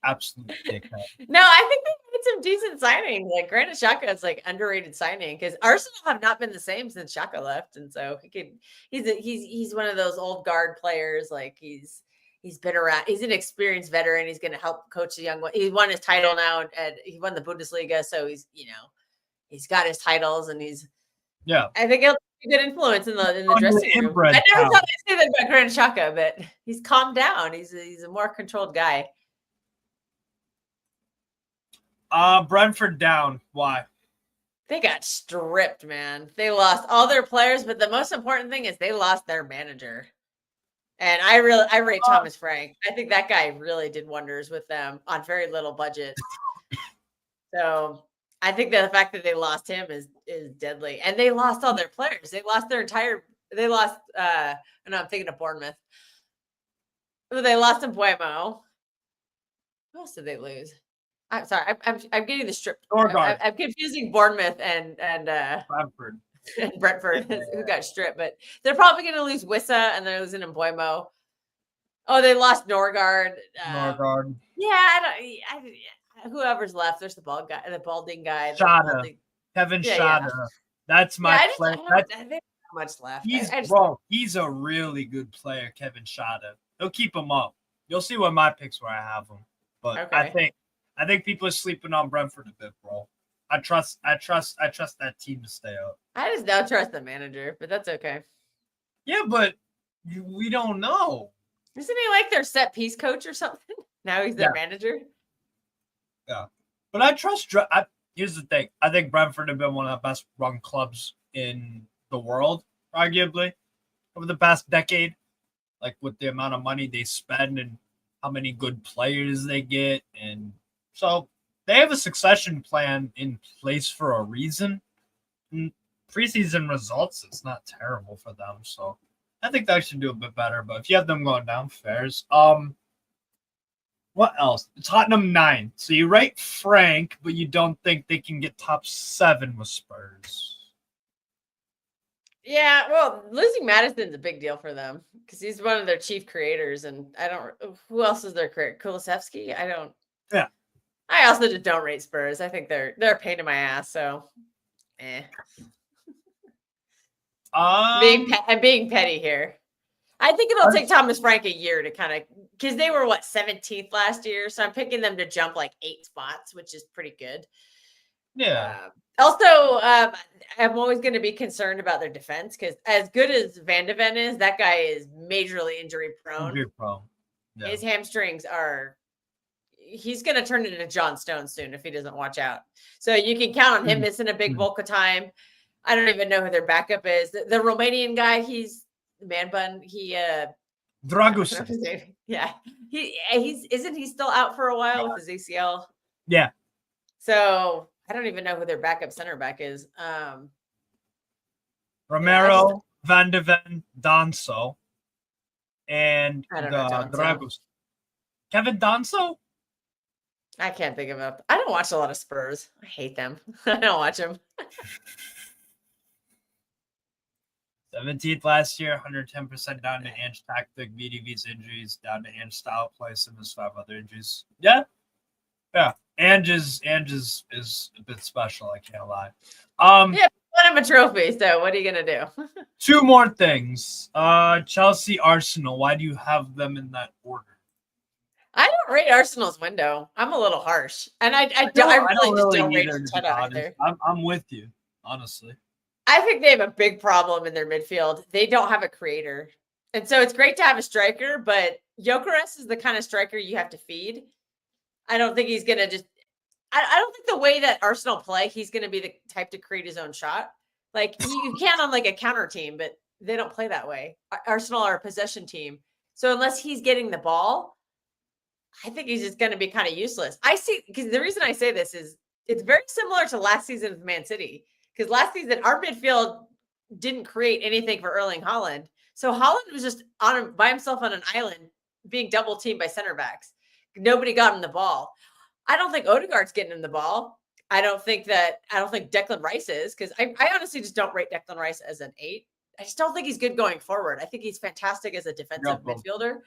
Absolute dickhead. No, I think they made some decent signings. Like Granit Xhaka is like underrated signing because Arsenal have not been the same since Xhaka left, and so he's one of those old guard players. Like he's been around. He's an experienced veteran. He's going to help coach the young one. He won his title now, and he won the Bundesliga, so he's got his titles, and I think he'll be a good influence in the dressing room. I never thought I'd say that about Granit Xhaka, but he's calmed down. He's a more controlled guy. Brentford down. Why? They got stripped, man. They lost all their players, but the most important thing is they lost their manager. And I rate Thomas Frank. I think that guy really did wonders with them on very little budget. So I think that the fact that they lost him is deadly. And they lost all their players. They lost I'm thinking of Bournemouth. They lost Mbuemo. Who else did they lose? I'm sorry. I'm getting the strip. I'm confusing Bournemouth and Brentford. And Brentford, who got stripped, but they're probably going to lose Wissa and they're losing Mbuemo. Oh, they lost Norgard. Yeah, whoever's left. There's the balding guy. Kevin Schade. That's my player. Not much left. He's a really good player, Kevin Schade. He'll keep him up. You'll see what my picks where I have him. But okay. I think people are sleeping on Brentford a bit, bro. I trust that team to stay up. I just don't trust the manager, but that's okay. Yeah, but we don't know. Isn't he like their set piece coach or something? Now he's their manager. Yeah, but I trust. Here's the thing. I think Brentford have been one of the best run clubs in the world, arguably, over the past decade. Like with the amount of money they spend and how many good players they get, and so they have a succession plan in place for a reason. And preseason results, it's not terrible for them. So I think they should do a bit better. But if you have them going down, fairs. What else? Tottenham 9. So you rate Frank, but you don't think they can get top 7 with Spurs. Yeah, well, losing Madison's a big deal for them because he's one of their chief creators. And who else is their creator? Kulusevski? Yeah. I also just don't rate Spurs. I think they're a pain in my ass. So, I'm being petty here. I think it'll take Thomas Frank a year to kind of because they were 17th last year, so I'm picking them to jump like 8 spots, which is pretty good. Yeah. Also, I'm always going to be concerned about their defense because as good as Van de Ven is, that guy is majorly injury prone. Yeah. His hamstrings are. He's going to turn into John Stones soon if he doesn't watch out. So you can count on him missing a big bulk of time. I don't even know who their backup is. The Romanian guy, he's man bun. Dragusin. Yeah. Isn't he still out for a while with his ACL? Yeah. So I don't even know who their backup center back is. Romero, Van de Ven, Danso, and Dragusin. Kevin Danso? I can't think of it. I don't watch a lot of Spurs. I hate them. I don't watch them. 17th last year, 110% down to Ange tactic, VDV's injuries, down to Ange style play, and his 5 other injuries. Yeah. Ange is a bit special, I can't lie. Won him a trophy, so what are you gonna do? 2 more things. Chelsea, Arsenal. Why do you have them in that order? I don't rate Arsenal's window. I'm a little harsh, and I really don't rate Arteta either. I'm with you, honestly. I think they have a big problem in their midfield. They don't have a creator, and so it's great to have a striker, but Gyökeres is the kind of striker you have to feed. I don't think he's gonna just. I don't think the way that Arsenal play, he's gonna be the type to create his own shot. Like you can on like a counter team, but they don't play that way. Arsenal are a possession team, so unless he's getting the ball. I think he's just going to be kind of useless. I see, because the reason I say this is it's very similar to last season with Man City. Because last season, our midfield didn't create anything for Erling Haaland. So Haaland was just by himself on an island being double teamed by center backs. Nobody got him the ball. I don't think Odegaard's getting him the ball. I don't think Declan Rice is, because I honestly just don't rate Declan Rice as an 8. I just don't think he's good going forward. I think he's fantastic as a defensive midfielder.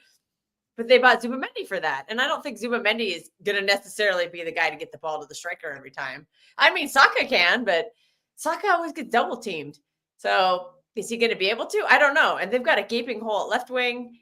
but they bought Zubamendi for that. And I don't think Zubamendi is going to necessarily be the guy to get the ball to the striker every time. I mean, Saka can, but Saka always gets double teamed. So is he going to be able to? I don't know. And they've got a gaping hole at left wing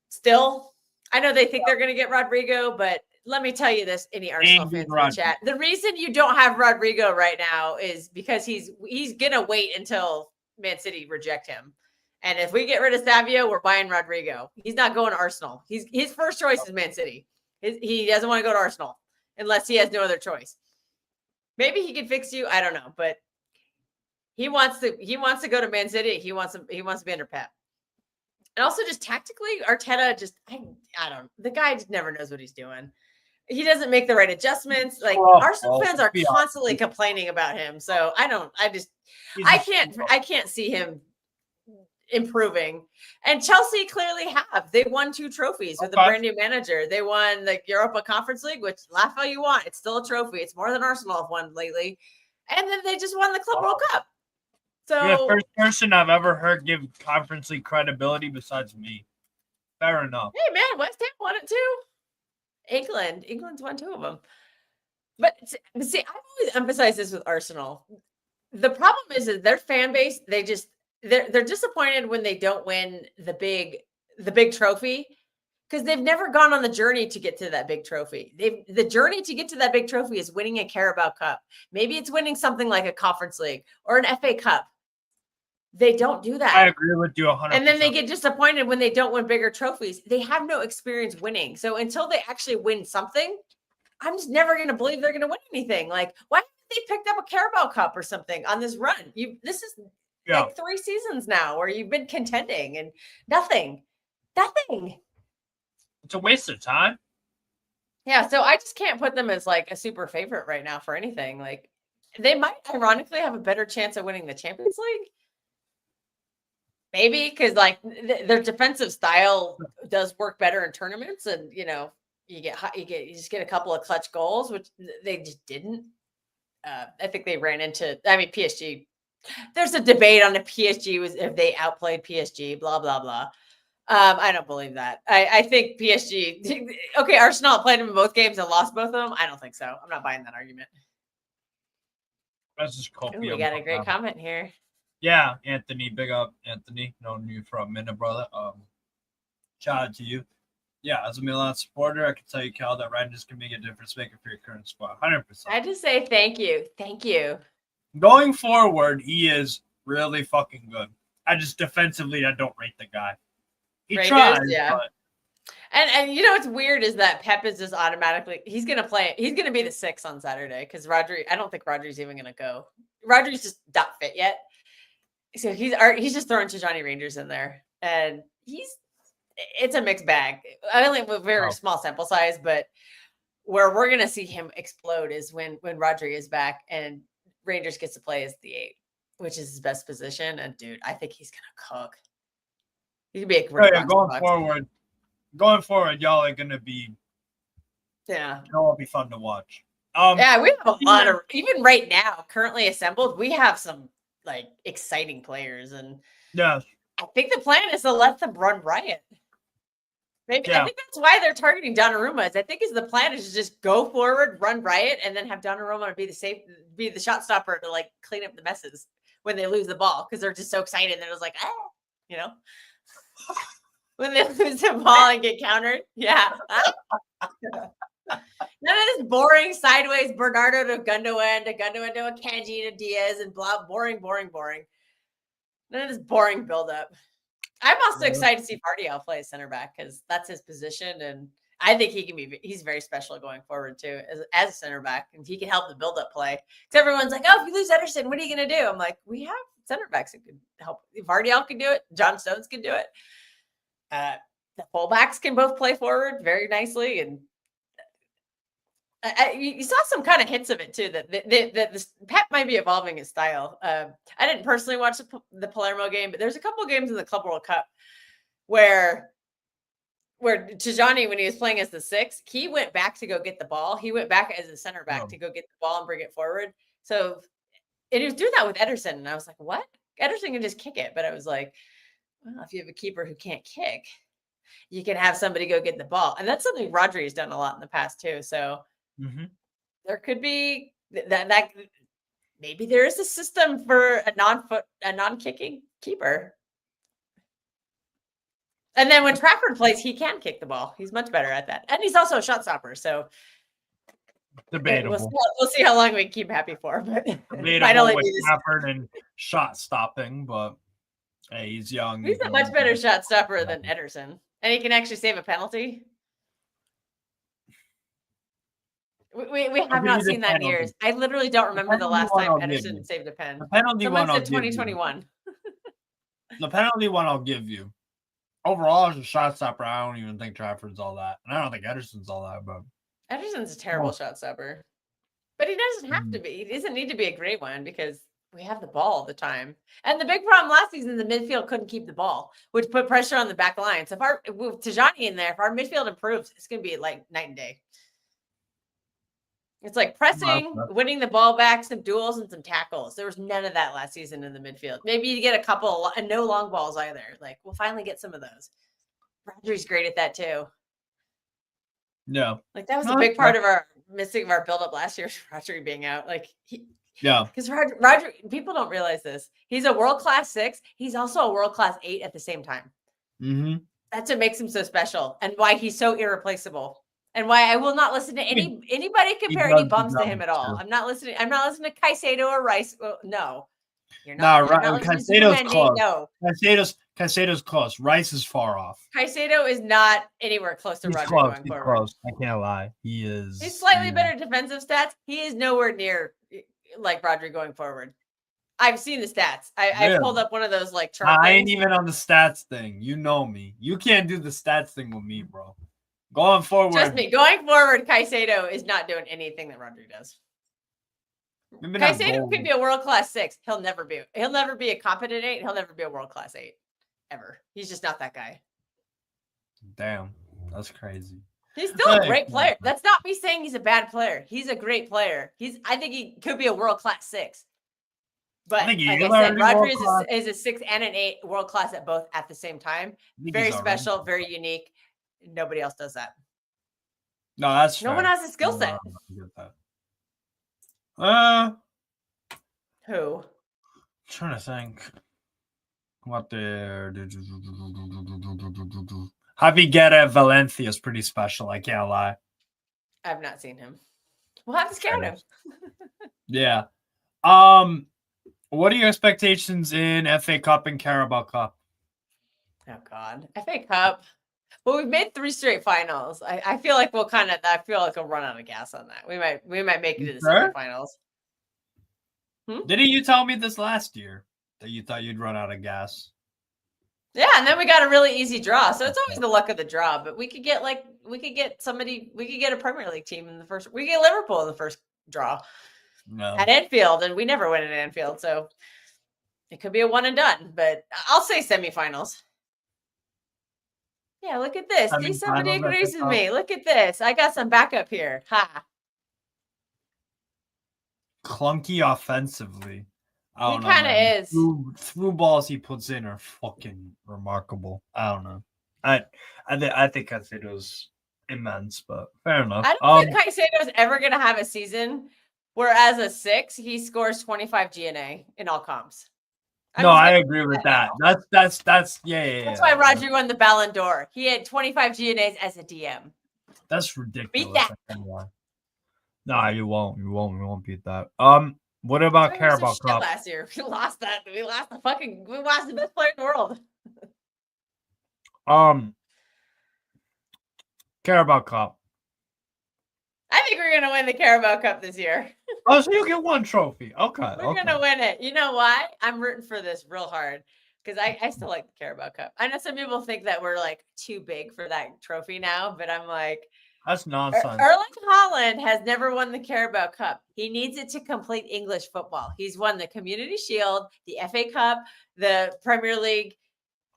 still. I know they think they're going to get Rodrigo, but let me tell you this, any Arsenal fans in the chat. The reason you don't have Rodrigo right now is because he's going to wait until Man City reject him. And if we get rid of Savio, we're buying Rodrigo. He's not going to Arsenal. His first choice is Man City. He doesn't want to go to Arsenal unless he has no other choice. Maybe he can fix you. I don't know, but he wants to go to Man City. He wants to be under Pep. And also just tactically, Arteta I don't. The guy just never knows what he's doing. He doesn't make the right adjustments. Like Arsenal fans are constantly complaining about him. So I can't see him improving. And Chelsea clearly have. They won 2 trophies with a brand new manager. They won the Europa Conference League, which laugh all you want. It's still a trophy. It's more than Arsenal have won lately. And then they just won the Club World Cup. So you're the first person I've ever heard give Conference League credibility besides me. Fair enough. Hey man, West Ham won it too. England's won 2 of them. But see, I've always emphasized this with Arsenal. The problem is that their fan base, they're disappointed when they don't win the big trophy, because they've never gone on the journey to get to that big trophy. The journey to get to that big trophy is winning a Carabao Cup. Maybe it's winning something like a Conference League or an FA Cup. They don't do that. I agree with you 100%. And then they get disappointed when they don't win bigger trophies. They have no experience winning. So until they actually win something, I'm just never going to believe they're going to win anything. Like, why haven't they picked up a Carabao Cup or something on this run? This is like 3 seasons now where you've been contending and nothing. It's a waste of time. Yeah, so I just can't put them as like a super favorite right now for anything. Like, they might ironically have a better chance of winning the Champions League. Maybe because like their defensive style does work better in tournaments, and you just get a couple of clutch goals, which they just didn't. I think they ran into. I mean, PSG. There's a debate on if PSG was if they outplayed PSG. Blah blah blah. I don't believe that. I think PSG. Okay, Arsenal played them in both games and lost both of them. I don't think so. I'm not buying that argument. That's just Ooh, we got a great comment here. Yeah, Anthony, big up, Anthony. Known you for a minute, brother. Shout out to you. Yeah, as a Milan supporter, I can tell you, Cal, that Rangers can make a difference maker for your current squad. 100%. I just say thank you. Thank you. Going forward, he is really fucking good. I just defensively, I don't rate the guy. He tries, yeah. but... And you know what's weird is that Pep is just automatically he's gonna be the 6 on Saturday because I don't think Rodri's even gonna go. Rodri's just not fit yet. So he's just throwing Tijani Rangers in there, and it's a mixed bag. I only have a very small sample size, but where we're gonna see him explode is when Rodri is back and Rangers gets to play as the 8, which is his best position. And dude, I think he's gonna cook. He could be a great going forward, y'all are gonna be it'll be fun to watch. Yeah, we have a lot of even right now, currently assembled, we have some like exciting players, and yeah, I think the plan is to let them run riot. Maybe I think that's why they're targeting Donnarumma. I think the plan is to just go forward, run riot, and then have Donnarumma be the shot stopper to like clean up the messes when they lose the ball because they're just so excited that it was like when they lose the ball and get countered. Yeah. None of this boring sideways Bernardo to Gundogan to Akanji to Diaz and blah, boring. None of this boring buildup. I'm also excited to see Vardiel play center back because that's his position, and I think he's very special going forward too as a center back, and he can help the buildup play. Because everyone's like, oh, if you lose Ederson, what are you going to do? I'm like, we have center backs that can help. Vardiel can do it. John Stones can do it. The fullbacks can both play forward very nicely, and you saw some kind of hints of it too. That the Pep might be evolving his style. I didn't personally watch the Palermo game, but there's a couple of games in the Club World Cup where Tijani, when he was playing as the 6, he went back to go get the ball. He went back as a center back to go get the ball and bring it forward. So, and he was doing that with Ederson, and I was like, what? Ederson can just kick it, but I was like, well, if you have a keeper who can't kick, you can have somebody go get the ball. And that's something Rodri has done a lot in the past too. So there could be that maybe there is a system for a non-kicking keeper. And then when Trafford plays, he can kick the ball. He's much better at that. And he's also a shot stopper. So debatable. We'll see how long we can keep happy for. But Debatable with Trafford and shot stopping, but hey, he's young. He's a much better shot stopper than Ederson. And he can actually save a penalty. We have not seen that in years. I literally don't remember the last time Ederson saved a pen. The penalty Someone one said 2021. The penalty one I'll give you. Overall, as a shot stopper, I don't even think Trafford's all that. And I don't think Ederson's all that, but Ederson's a terrible shot stopper. But he doesn't have to be. He doesn't need to be a great one because we have the ball all the time. And the big problem last season, the midfield couldn't keep the ball, which put pressure on the back line. So with Tijani in there, if our midfield improves, it's going to be like night and day. It's like pressing, winning the ball back, some duels, and some tackles. There was none of that last season in the midfield. Maybe you get a couple, and no long balls either. Like, we'll finally get some of those. Rodri's great at that too. Yeah. Like, that was a big part of our missing of our buildup last year, Rodri being out. Like, because Rodri, people don't realize this. He's a world-class 6. He's also a world-class 8 at the same time. That's what makes him so special and why he's so irreplaceable. And why I will not listen to anybody compare any bumps to him at all. I'm not listening. I'm not listening to Caicedo or Rice. Well, no, you're not. Caicedo's close. No, Caicedo's close. Rice is far off. Caicedo is not anywhere close to Rodri going forward. Close. I can't lie. He is. He's slightly better defensive stats. He is nowhere near like Rodri going forward. I've seen the stats. I pulled up one of those like charts. I ain't even on the stats thing. You know me. You can't do the stats thing with me, bro. Going forward. Trust me, going forward, Caicedo is not doing anything that Rodri does. Caicedo could be a world-class 6. He'll never be a competent 8. He'll never be a world-class 8. Ever. He's just not that guy. Damn. That's crazy. He's still a great player. That's not me saying he's a bad player. He's a great player. I think he could be a world-class 6. But like I said, Rodri is a 6 and an 8, world-class at both at the same time. Very special, very unique. Nobody else does that. No, that's no one has a skill set. Who? I'm trying to think. What there? Javi Guerra at Valencia is pretty special. I can't lie. I've not seen him. We'll have to scout him. Yeah. What are your expectations in FA Cup and Carabao Cup? Oh God, FA Cup. Well, we've made 3 straight finals. I feel like we'll run out of gas on that. We might make it to the semifinals. Didn't you tell me this last year that you thought you'd run out of gas? Yeah, and then we got a really easy draw. So it's always the luck of the draw. But we could get a Premier League team in the first. We get Liverpool in the first draw. No. At Anfield, and we never win at Anfield, so it could be a one and done. But I'll say semifinals. Yeah, look at this. See, somebody agrees with me. Look at this. I got some backup here. Ha. Clunky offensively. He kind of is. Through balls he puts in are fucking remarkable. I don't know. I think Caicedo's immense, but fair enough. I don't think Caicedo's ever going to have a season where as a 6, he scores 25 GNA in all comps. I agree with that. That's That's why Rodri won the Ballon d'Or. He had 25 GNAs as a DM. That's ridiculous. Beat that. No, you won't. You won't beat that. What about Carabao Cup? Last year, we lost that. We lost the best player in the world. Carabao Cup. I think we're gonna win the Carabao Cup this year. Oh, so you get 1 trophy. Okay. We're gonna win it. You know why? I'm rooting for this real hard because I still like the Carabao Cup. I know some people think that we're like too big for that trophy now, but I'm like, that's nonsense. Erling Haaland has never won the Carabao Cup. He needs it to complete English football. He's won the Community Shield, the FA Cup, the Premier League.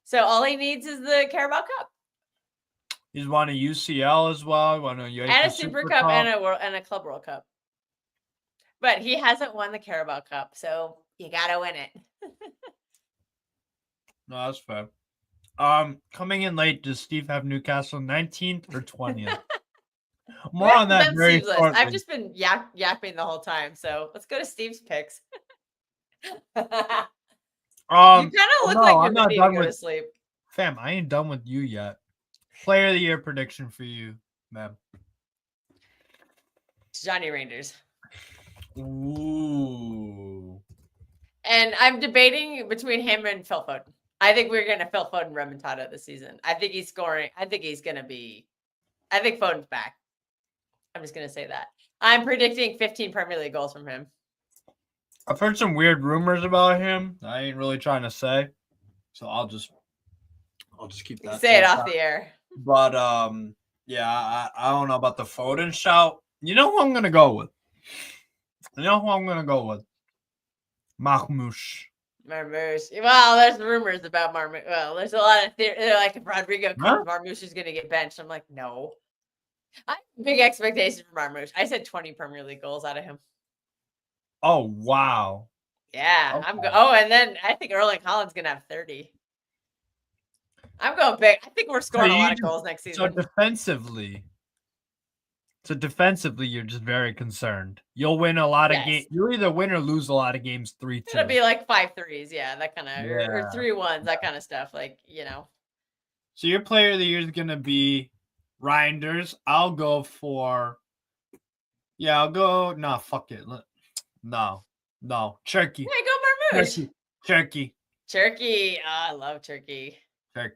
So all he needs is the Carabao Cup. He's won a UCL as well. And a Super Cup and a Club World Cup. But he hasn't won the Carabao Cup, so you got to win it. No, that's fair. Coming in late, does Steve have Newcastle 19th or 20th? We More on haven't that done very Steve's list. shortly. I've just been yapping the whole time. So let's go to Steve's picks. You kind of look like I'm you're not ready to done go with to sleep. fam. I ain't done with you yet. Player of the year prediction for you, ma'am. Johnny Rangers. Ooh. And I'm debating between him and Phil Foden. I think we're going to Phil Foden remontada this season. I think he's scoring. I think Foden's back. I'm just going to say that. I'm predicting 15 Premier League goals from him. I've heard some weird rumors about him. I ain't really trying to say, so I'll just keep that. Say it off the air. But yeah, I don't know about the Foden shout. You know who I'm gonna go with? Marmouche. Marmouche. Well, there's rumors about Marmouche. Well, there's a lot of they're like if Rodrigo comes, Marmouche is going to get benched. I'm like, no. I have big expectations for Marmouche. I said 20 Premier League goals out of him. Oh wow. Yeah, Okay. and then I think Erling Haaland's going to have 30. I'm going big. I think we're scoring a lot of goals next season. So defensively, you're just very concerned. You'll win a lot of games. You'll either win or lose a lot of games 3-2. It'll be like 5-3s, yeah, that kind of, or 3-1s, that kind of stuff. Like, So your player of the year is gonna be Reinders. I'll go for. Yeah, I'll go. No, fuck it. No. Turkey. Yeah, go Marmouche. Turkey. Oh, I love Turkey. I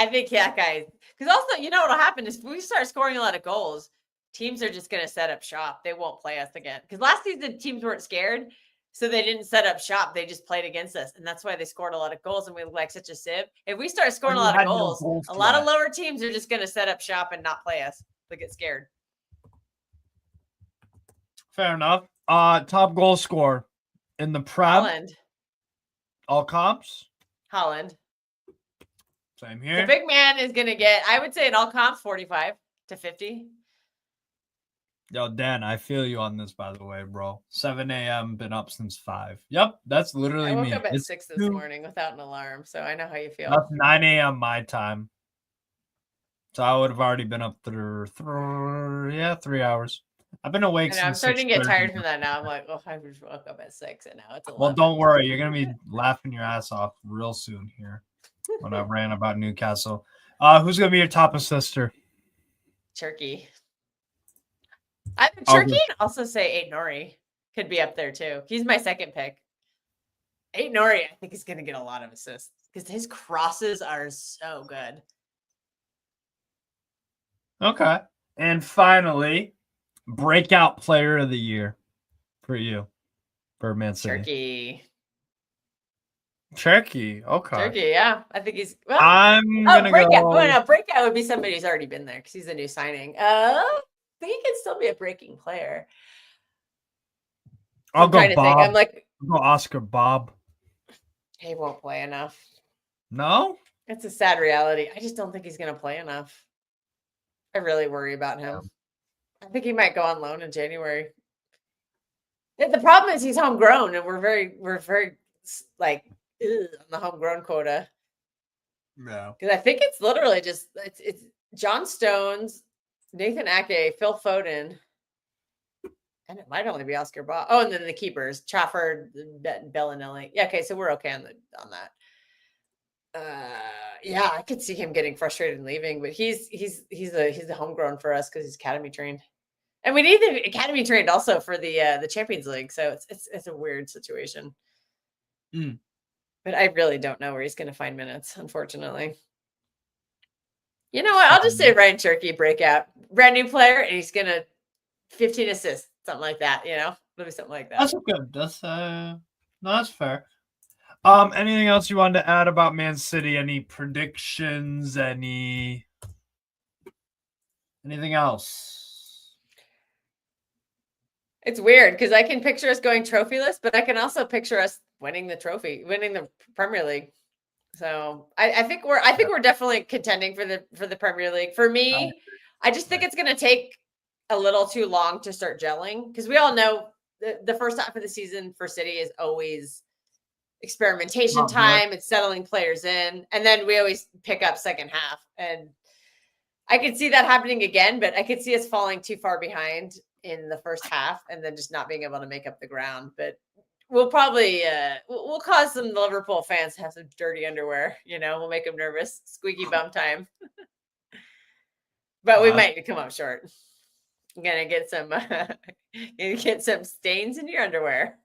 think that guy, because also, what'll happen is if we start scoring a lot of goals, teams are just going to set up shop. They won't play us again. Because last season, teams weren't scared, so they didn't set up shop. They just played against us, and that's why they scored a lot of goals, and we look like such a sieve. If we start scoring a lot of goals, a lot of lower teams are just going to set up shop and not play us. They get scared. Fair enough. Top goal scorer in the Prem. Haaland. All comps. Haaland. Same here. The big man is going to get, I would say in all comps, 45 to 50. Yo, Dan, I feel you on this, by the way, bro. 7 a.m. Been up since 5. Yep, that's literally me. I woke up at 6 this morning without an alarm, so I know how you feel. That's 9 a.m. my time. So I would have already been up 3 hours. I've been awake since I'm starting to get tired from that now. I'm like, I just woke up at 6 and now it's 11. Well, don't worry. You're going to be laughing your ass off real soon here when I ran about Newcastle. Who's going to be your top assister? Turkey. I think Turkey and also say Aït-Nouri could be up there too. He's my second pick. Aït-Nouri, I think, is going to get a lot of assists because his crosses are so good. Okay. And finally, breakout player of the year for you, for Man City. Turkey. Okay. Turkey, yeah. I think he's. Well, I'm gonna breakout. go. No, breakout would be somebody who's already been there because he's a new signing. But he could still be a breaking player. I'll go Bob. I'm like, I'll go Oscar Bob. He won't play enough. No? It's a sad reality. I just don't think he's going to play enough. I really worry about him. I think he might go on loan in January. The problem is he's homegrown, and we're very like on the homegrown quota. Yeah. Because I think it's literally just it's John Stones, Nathan Ake, Phil Foden, and it might only be Oscar Bob. Oh, and then the keepers, Trafford, Bellinelli. Yeah, okay, so we're okay on that. Yeah, I could see him getting frustrated and leaving, but he's a homegrown for us because he's academy trained, and we need the academy trained also for the Champions League. So it's a weird situation. But I really don't know where he's going to find minutes, unfortunately. You know what? I'll just say Ryan Cherky breakout, brand new player, and he's going to 15 assists, something like that. It'll be something like that. That's good. That's fair. Anything else you wanted to add about Man City? Any predictions? Anything else? It's weird because I can picture us going trophyless, but I can also picture us winning the Premier League. So I think we're definitely contending for the Premier League. For me, I just think it's going to take a little too long to start gelling because we all know the first half of the season for City is always experimentation time and settling players in. And then we always pick up second half. And I could see that happening again, but I could see us falling too far behind in the first half and then just not being able to make up the ground. But we'll probably we'll cause some Liverpool fans to have some dirty underwear. We'll make them nervous. Squeaky bum time. But we might come up short. I'm gonna get some stains in your underwear.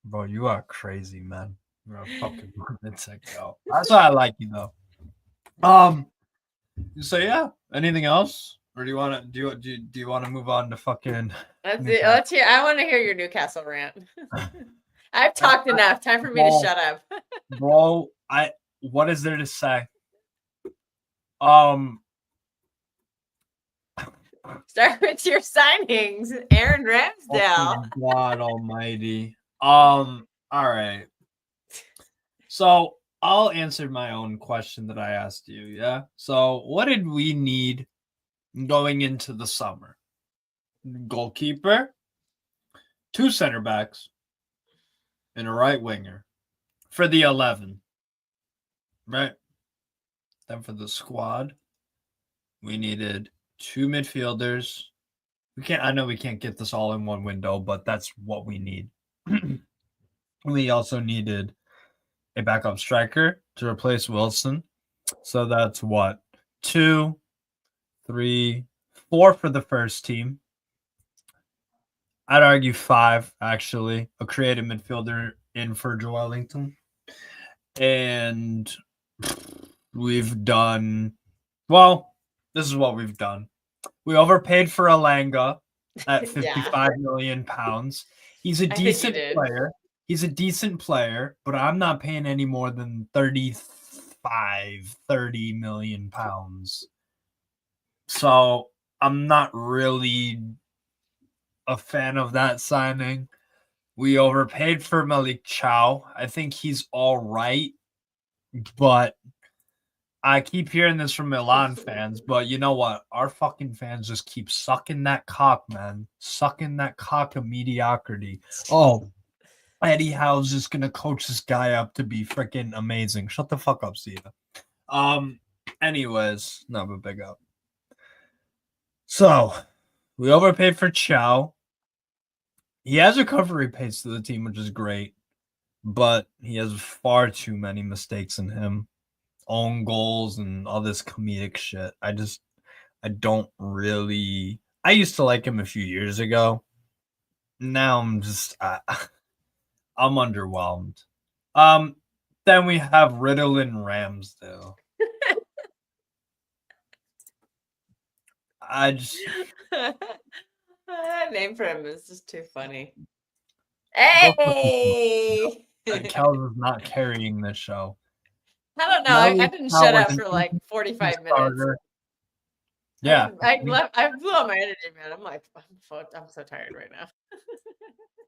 Bro, you are crazy, man. You're a fucking lunatic, yo. That's why I like you, though. So yeah. Anything else, or do you want to move on to fucking? Let's hear. I want to hear your Newcastle rant. I've talked enough. Time for me to shut up. Bro, what is there to say? Start with your signings, Aaron Ramsdale. Oh God Almighty. All right. So I'll answer my own question that I asked you. Yeah. So what did we need going into the summer? Goalkeeper, 2 center backs, and a right winger for the 11. Right. Then for the squad, we needed 2 midfielders. I know we can't get this all in one window, but that's what we need. We also needed a backup striker to replace Wilson. So that's what? 2, 3, 4 for the first team. I'd argue 5, actually. A creative midfielder in for Joelinton. And we've done... Well, this is what we've done. We overpaid for Alanga at 55 million pounds. He's a decent player. He's a decent player, but I'm not paying any more than 30 million pounds. So I'm not really a fan of that signing. We overpaid for Malik Chow. I think he's all right, but I keep hearing this from Milan fans, but you know what? Our fucking fans just keep sucking that cock, man. Sucking that cock of mediocrity. Oh, Eddie Howe's just gonna coach this guy up to be freaking amazing. Shut the fuck up, Sia. Anyways, no, but big up. So we overpaid for Chow. He has recovery pace to the team, which is great, but he has far too many mistakes in him. Own goals and all this comedic shit. I don't really. I used to like him a few years ago. Now I'm just I'm underwhelmed. Then we have Riddle and Ramsdale. That name for him is just too funny. Hey, Kel is not carrying this show. I don't know. I didn't shut up for like 45 minutes. Yeah, I blew out my energy, man. I'm like, I'm so tired right now.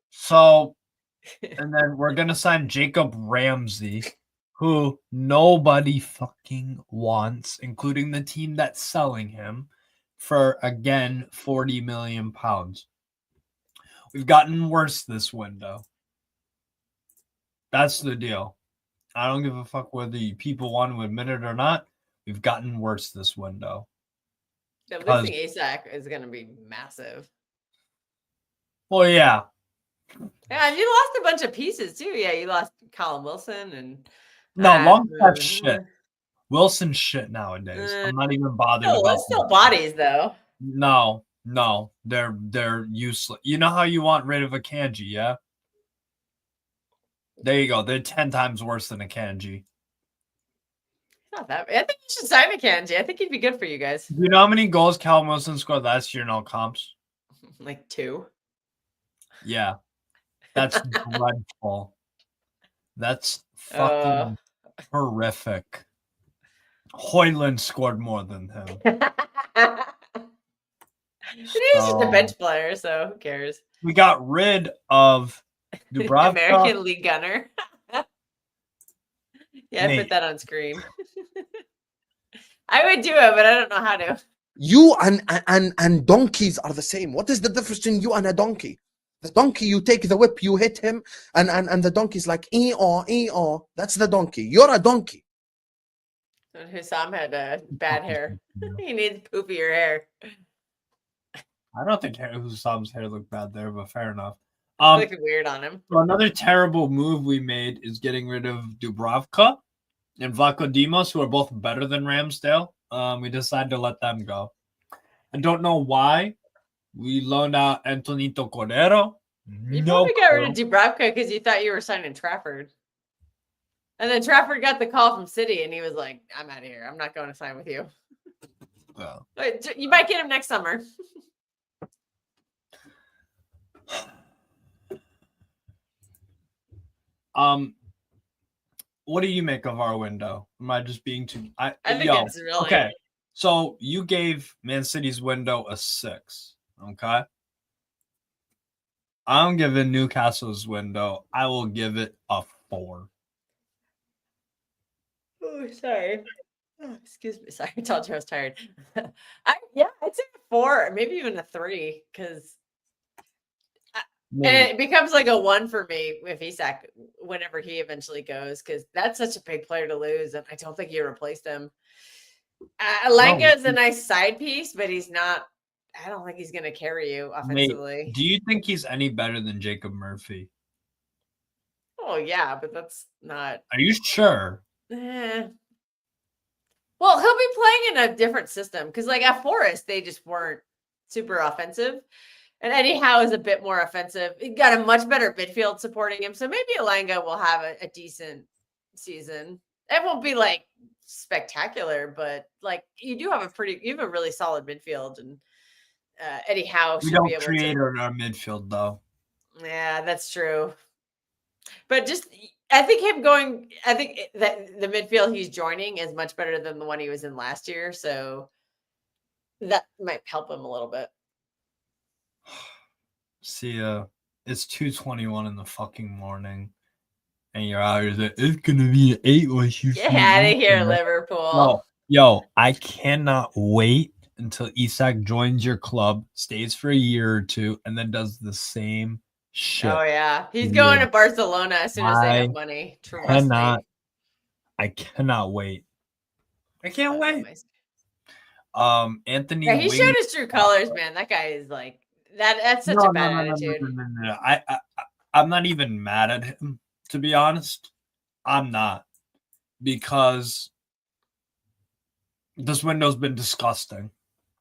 So, and then we're gonna sign Jacob Ramsey, who nobody fucking wants, including the team that's selling him, for again 40 million pounds. We've gotten worse this window. That's the deal. I don't give a fuck whether people want to admit it or not. We've gotten worse this window. Yeah, losing Isak is going to be massive. Well, yeah. Yeah, and you lost a bunch of pieces too. Yeah, you lost Colin Wilson and Longstaff's shit. Wilson's shit nowadays. I'm not even bothered about. It's still bodies though. No, they're useless. You know how you want rid of a Kanji, yeah? There you go. They're 10 times worse than a Kanji. Not that. I think you should sign a Kanji. I think he'd be good for you guys. You know how many goals Callum Wilson scored last year in all comps? Like 2. Yeah. That's dreadful. That's fucking horrific. Hoyland scored more than him. He was just a bench player, so who cares? We got rid of Dubravka. American League gunner. Yeah, I put that on screen. I would do it, but I don't know how to. You and donkeys are the same. What is the difference between you and a donkey? The donkey, you take the whip, you hit him, and the donkey's like, ee-aw, ee-aw. That's the donkey. You're a donkey. And Hussam had bad hair. He needs poopier hair. I don't think Hussam's hair looked bad there, but fair enough. Looking weird on him. So another terrible move we made is getting rid of Dubravka and Vlaco Dimos, who are both better than Ramsdale. We decided to let them go. I don't know why. We loaned out Antonito Cordero. You probably got rid of Dubravka because you thought you were signing Trafford. And then Trafford got the call from City and he was like, I'm out of here. I'm not going to sign with you. Well, But you might get him next summer. what do you make of our window? Am I just being too? I think it's really okay. So you gave Man City's window a 6. Okay. I'm giving Newcastle's window. I will give it a 4. Oh, sorry. Oh, excuse me. Sorry, I told you I was tired. I'd say a 4, maybe even a 3, because and it becomes like a 1 for me with Isak whenever he eventually goes, because that's such a big player to lose, and I don't think you replaced him. Alanga is a nice side piece, but he's not. I don't think he's going to carry you offensively. Do you think he's any better than Jacob Murphy? Oh yeah, but that's not. Are you sure? Well, he'll be playing in a different system because, like at Forest, they just weren't super offensive. And Eddie Howe is a bit more offensive. He got a much better midfield supporting him. So maybe Alanga will have a decent season. It won't be like spectacular, but like you have a really solid midfield, and Eddie Howe should be able to create our midfield though. Yeah, that's true. But I think that the midfield he's joining is much better than the one he was in last year. So that might help him a little bit. See, it's 2:21 in the fucking morning, and you're out here saying it's gonna be an 8 once you Get out of here, Liverpool. No, yo, I cannot wait until Isak joins your club, stays for a year or 2, and then does the same shit. Oh yeah, he's going to Barcelona as soon as they have money. I cannot wait. I can't wait. Anthony. Yeah, he showed his true colors, man. That guy is like that. That's such a bad attitude. No. I'm not even mad at him, to be honest. I'm not, because this window's been disgusting.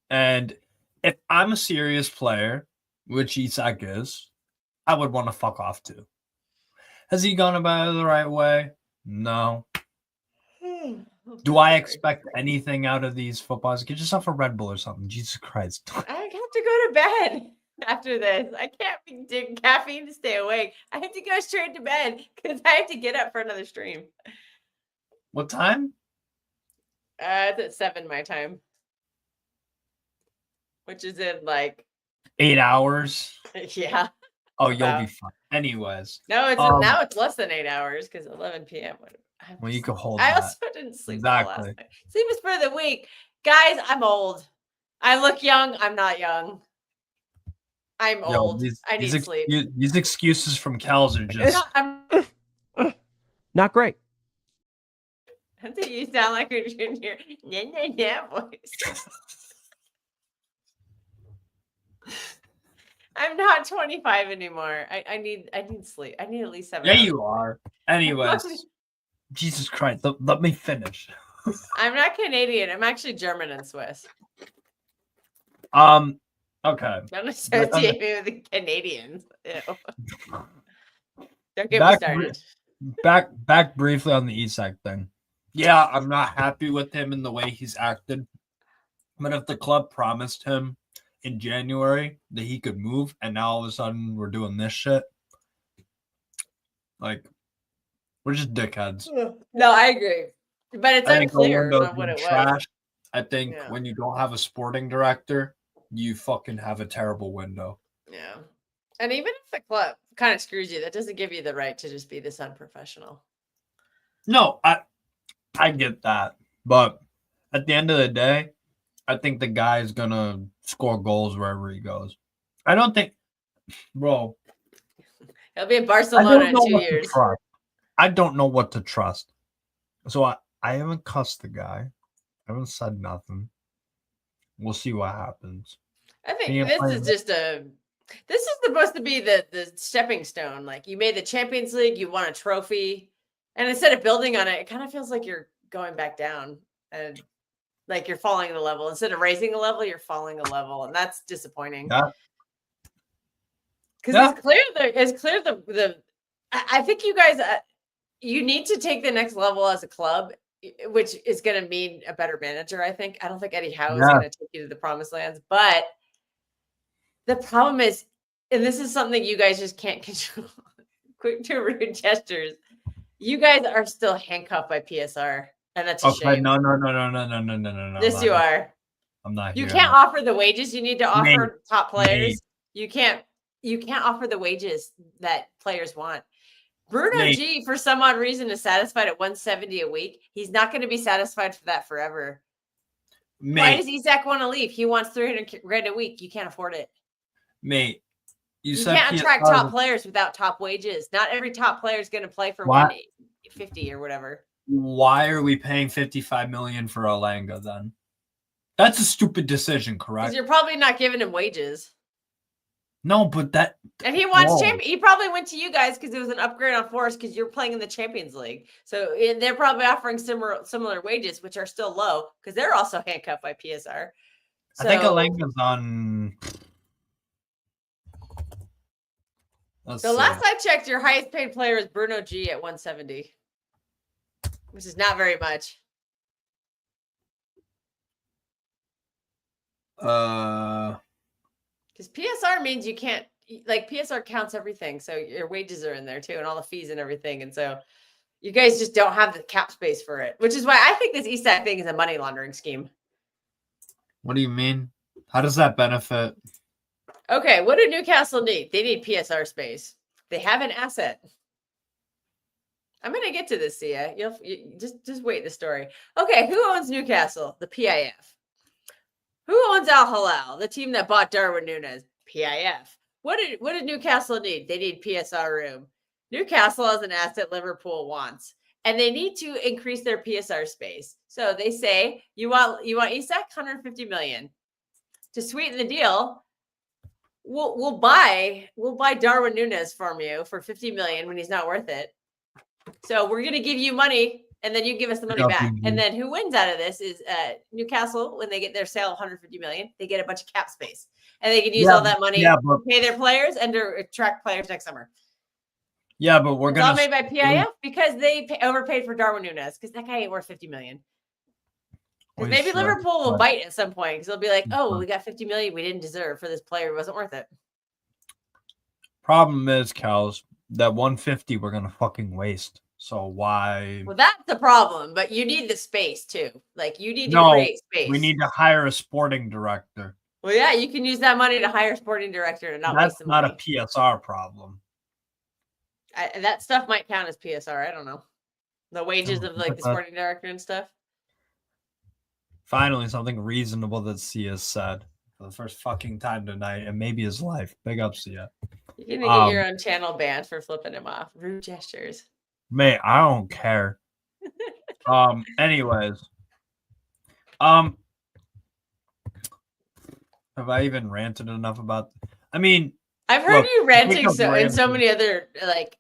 And if I'm a serious player, which Isak is, I would want to fuck off too. Has he gone about it the right way? No. Do I expect anything out of these footballs? Get yourself a Red Bull or something. Jesus Christ. I have to go to bed after this. I can't be doing caffeine to stay awake. I have to go straight to bed because I have to get up for another stream. What time? It's at 7 my time. Which is in like 8 hours. Yeah. Oh, you'll be fine. Anyways. No, now it's less than 8 hours because 11 p.m. Well, you can hold I that. also didn't sleep Exactly. last night. Sleep is for the week. Guys, I'm old. I look young. I'm not young. I'm old. I need sleep. These excuses from Kels are just... Not great. I think you sound like you're doing your voice. I'm not 25 anymore. I need sleep. I need at least 7 hours. Yeah, you are. Anyways, Jesus Christ, let me finish. I'm not Canadian. I'm actually German and Swiss. Okay. Don't associate me with the Canadians. Ew. Don't get me started. Back briefly on the Isak thing. Yeah, I'm not happy with him in the way he's acted. But if the club promised him in January that he could move, and now all of a sudden we're doing this shit, like, we're just dickheads. No, I agree. But it's unclear what it was. I think when you don't have a sporting director, you fucking have a terrible window. Yeah. And even if the club kind of screws you, that doesn't give you the right to just be this unprofessional. No, I get that. But at the end of the day, I think the guy is going to score goals wherever he goes. I don't think, bro, He'll be in I Barcelona don't in know 2 what to years. trust. I don't know what to trust. So I haven't cussed the guy. I haven't said nothing. We'll see what happens. I think Me and this Plain- is just this is supposed to be the stepping stone. Like, you made the Champions League, you won a trophy, and instead of building on it, it kind of feels like you're going back down and like you're falling a level. Instead of raising a level, you're falling a level, and that's disappointing. Yeah. Because Yeah. it's clear the I think you guys you need to take the next level as a club, which is going to mean a better manager. I think. I don't think Eddie Howe is Yeah. going to take you to the promised lands, but the problem is, and this is something you guys just can't control. Quick to rude gestures. You guys are still handcuffed by PSR, and that's a Okay, shame. no. Yes, you are. I'm not You here. can't offer the wages you need to Mate, offer top players. You can't offer the wages that players want. Bruno Mate. G, for some odd reason, is satisfied at 170 a week. He's not going to be satisfied for that forever. Why Mate, does Isak want to leave? He wants 300 grand a week. You can't afford it. mate. You You said can't attract PSR top players without top wages. Not every top player is going to play for Why- 150 or whatever. Why are we paying 55 million for Alanga then? That's a stupid decision, Because correct? you're probably not giving him wages. No, but that And he wants Whoa. champion. He probably went to you guys because it was an upgrade on Forest because you're playing in the Champions League. So they're probably offering similar wages, which are still low because they're also handcuffed by PSR. I think So Alanga's on. Let's the see. last I checked, your highest paid player is Bruno G at 170, which is not very much. Because PSR means you can't, like, PSR counts everything. So your wages are in there too, and all the fees and everything. And so you guys just don't have the cap space for it, which is why I think this ESAC thing is a money laundering scheme. What do you mean? How does that benefit? Okay, what do Newcastle need? They need PSR space. They have an asset. I'm gonna get to this, Sia. You just wait the story. Okay, who owns Newcastle? The PIF. Who owns Al Hilal, the team that bought Darwin Núñez? PIF. What did Newcastle need? They need PSR room. Newcastle has an asset Liverpool wants, and they need to increase their PSR space. So they say, you want Isak 150 million. To sweeten the deal, we'll buy Darwin Núñez from you for 50 million when he's not worth it. So we're gonna give you money, and then you give us the money back. And then who wins out of this is Newcastle. When they get their sale 150 million, they get a bunch of cap space, and they can use all that money to pay their players and to attract players next summer. Yeah, but we're It's gonna all made by PIF because they overpaid for Darwin Núñez because that guy ain't worth 50 million. Because maybe Liverpool will bite at some point because they'll be like, "Oh, we got 50 million we didn't deserve for this player. It wasn't worth it." Problem is, Cows, that 150 we're gonna fucking waste. So why? Well, that's the problem. But you need the space too. Like, you need to create space. We need to hire a sporting director. Well, yeah, you can use that money to hire a sporting director and not waste the That's not money. a PSR problem. That stuff might count as PSR. I don't know. The wages of like the sporting director and stuff. Finally, something reasonable that Sia said for the first fucking time tonight, and maybe his life. Big up, Sia. You're gonna get your own channel banned for flipping him off. Rude gestures. Mate, I don't care. Anyways. Have I even ranted enough about I mean, I've heard you ranting in so ranting. many other like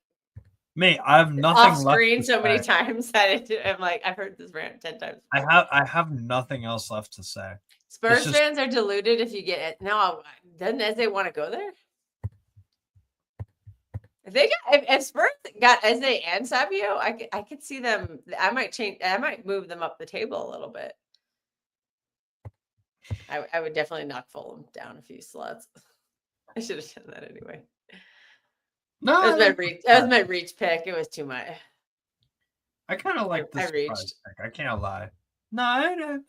mate, I have nothing off left screen to so many say. times that I'm like, I've heard this rant 10 times. I have nothing else left to say. Spurs just- fans are deluded if you get it. No, doesn't Eze want to go there? If Spurs got Eze and Sabio, I could see them. I might move them up the table a little bit. I would definitely knock Fulham down a few slots. I should have done that anyway. No, That was my reach pick. It was too much. I kind of like this. I reached. I can't lie. No,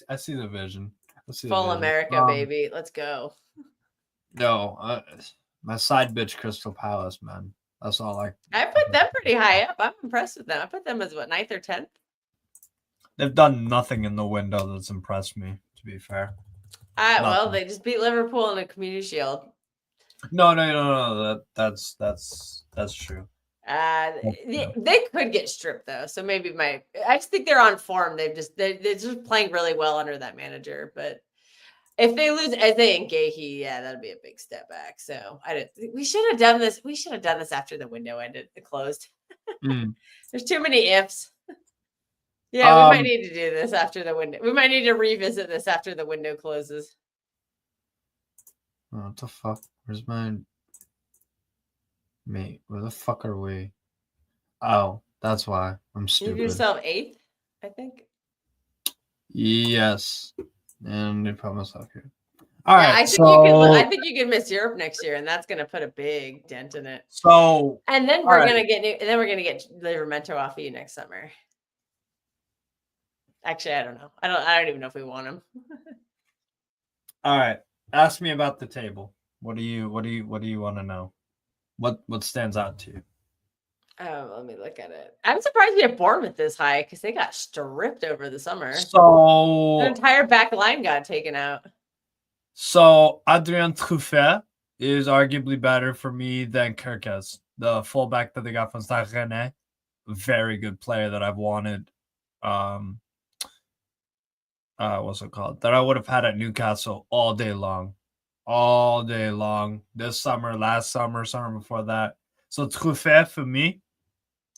I see the vision. Full America, baby. Let's go. No, my side bitch, Crystal Palace, man. That's all I put them pretty high up. I'm impressed with them. I put them as what, 9th or 10th? They've done nothing in the window that's impressed me, to be fair. Well, they just beat Liverpool in a Community Shield. No. That's true. They could get stripped though, so maybe I just think they're on form. They're just playing really well under that manager. But if they lose Eze and Gahey, yeah, that'd be a big step back. So we should have done this. We should have done this after the window ended, it closed. Mm. There's too many ifs. Yeah, we might Um, need to do this after the window. We might need to revisit this after the window closes. what the fuck? Where's my mate? Where the fuck are we? Oh, that's why I'm Give stupid. yourself 8th, I think. Yes, and I put myself here. All Yeah, right, I think you can miss Europe next year, and that's going to put a big dent in it. So And then we're gonna get Livramento off of you next summer. Actually, I don't know. I don't even know if we want him. all right, ask me about the table. What do you want to know? What stands out to you? Oh, let me look at it. I'm surprised we have Bournemouth this high because they got stripped over the summer. The So entire back line got taken out. Adrien Truffet is arguably better for me than Kirkes, the fullback that they got from Stade Rennais. Very good player that I've wanted. What's it called? That I would have had at Newcastle all day long. This summer, last summer, summer before that. So Truffet for me,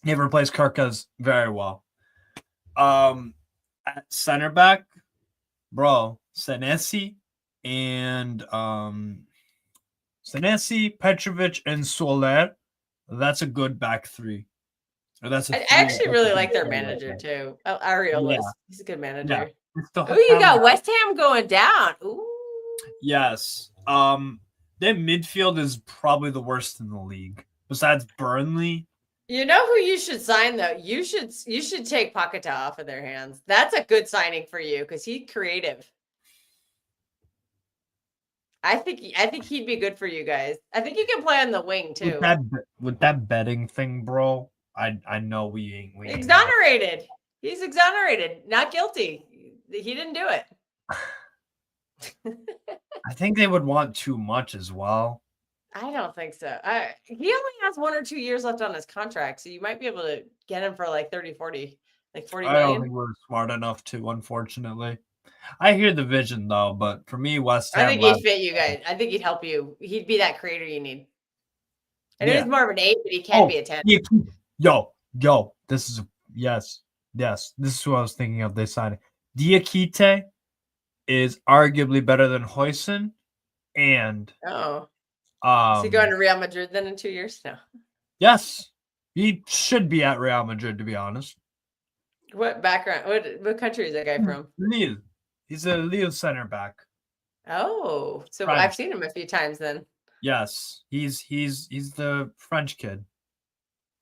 he replaced Kirkes very well. At center back, bro, Senesi and Senesi, Petrovic, and Soler. That's a good back three. I actually really like their manager too. Areolas. Yeah. He's a good manager. Yeah. Oh, you got West Ham going down. Ooh. Yes. Their midfield is probably the worst in the league. Besides Burnley. You know who you should sign though? You should take Paquetá off of their hands. That's a good signing for you because he's creative. I think he'd be good for you guys. I think you can play on the wing too. With that betting thing, bro. I know we ain't exonerated. He's exonerated, not guilty. He didn't do it. I think they would want too much as well. I don't think so. He only has 1 or 2 years left on his contract, so you might be able to get him for like 30, 40, like 40 million. I don't think we're smart enough to, unfortunately. I hear the vision though, but for me, West Ham. I think he'd fit you guys. I think he'd help you. He'd be that creator you need. I know he's more of an 8, but he can be a 10. Yo, this is yes. This is what I was thinking of. They signed Diakite is arguably better than Huijsen, and is he going to Real Madrid then in 2 years? No. Yes, he should be at Real Madrid, to be honest. What background? What country is that guy from? Lille. He's a Lille center back. Oh, so French. I've seen him a few times then. Yes, he's the French kid.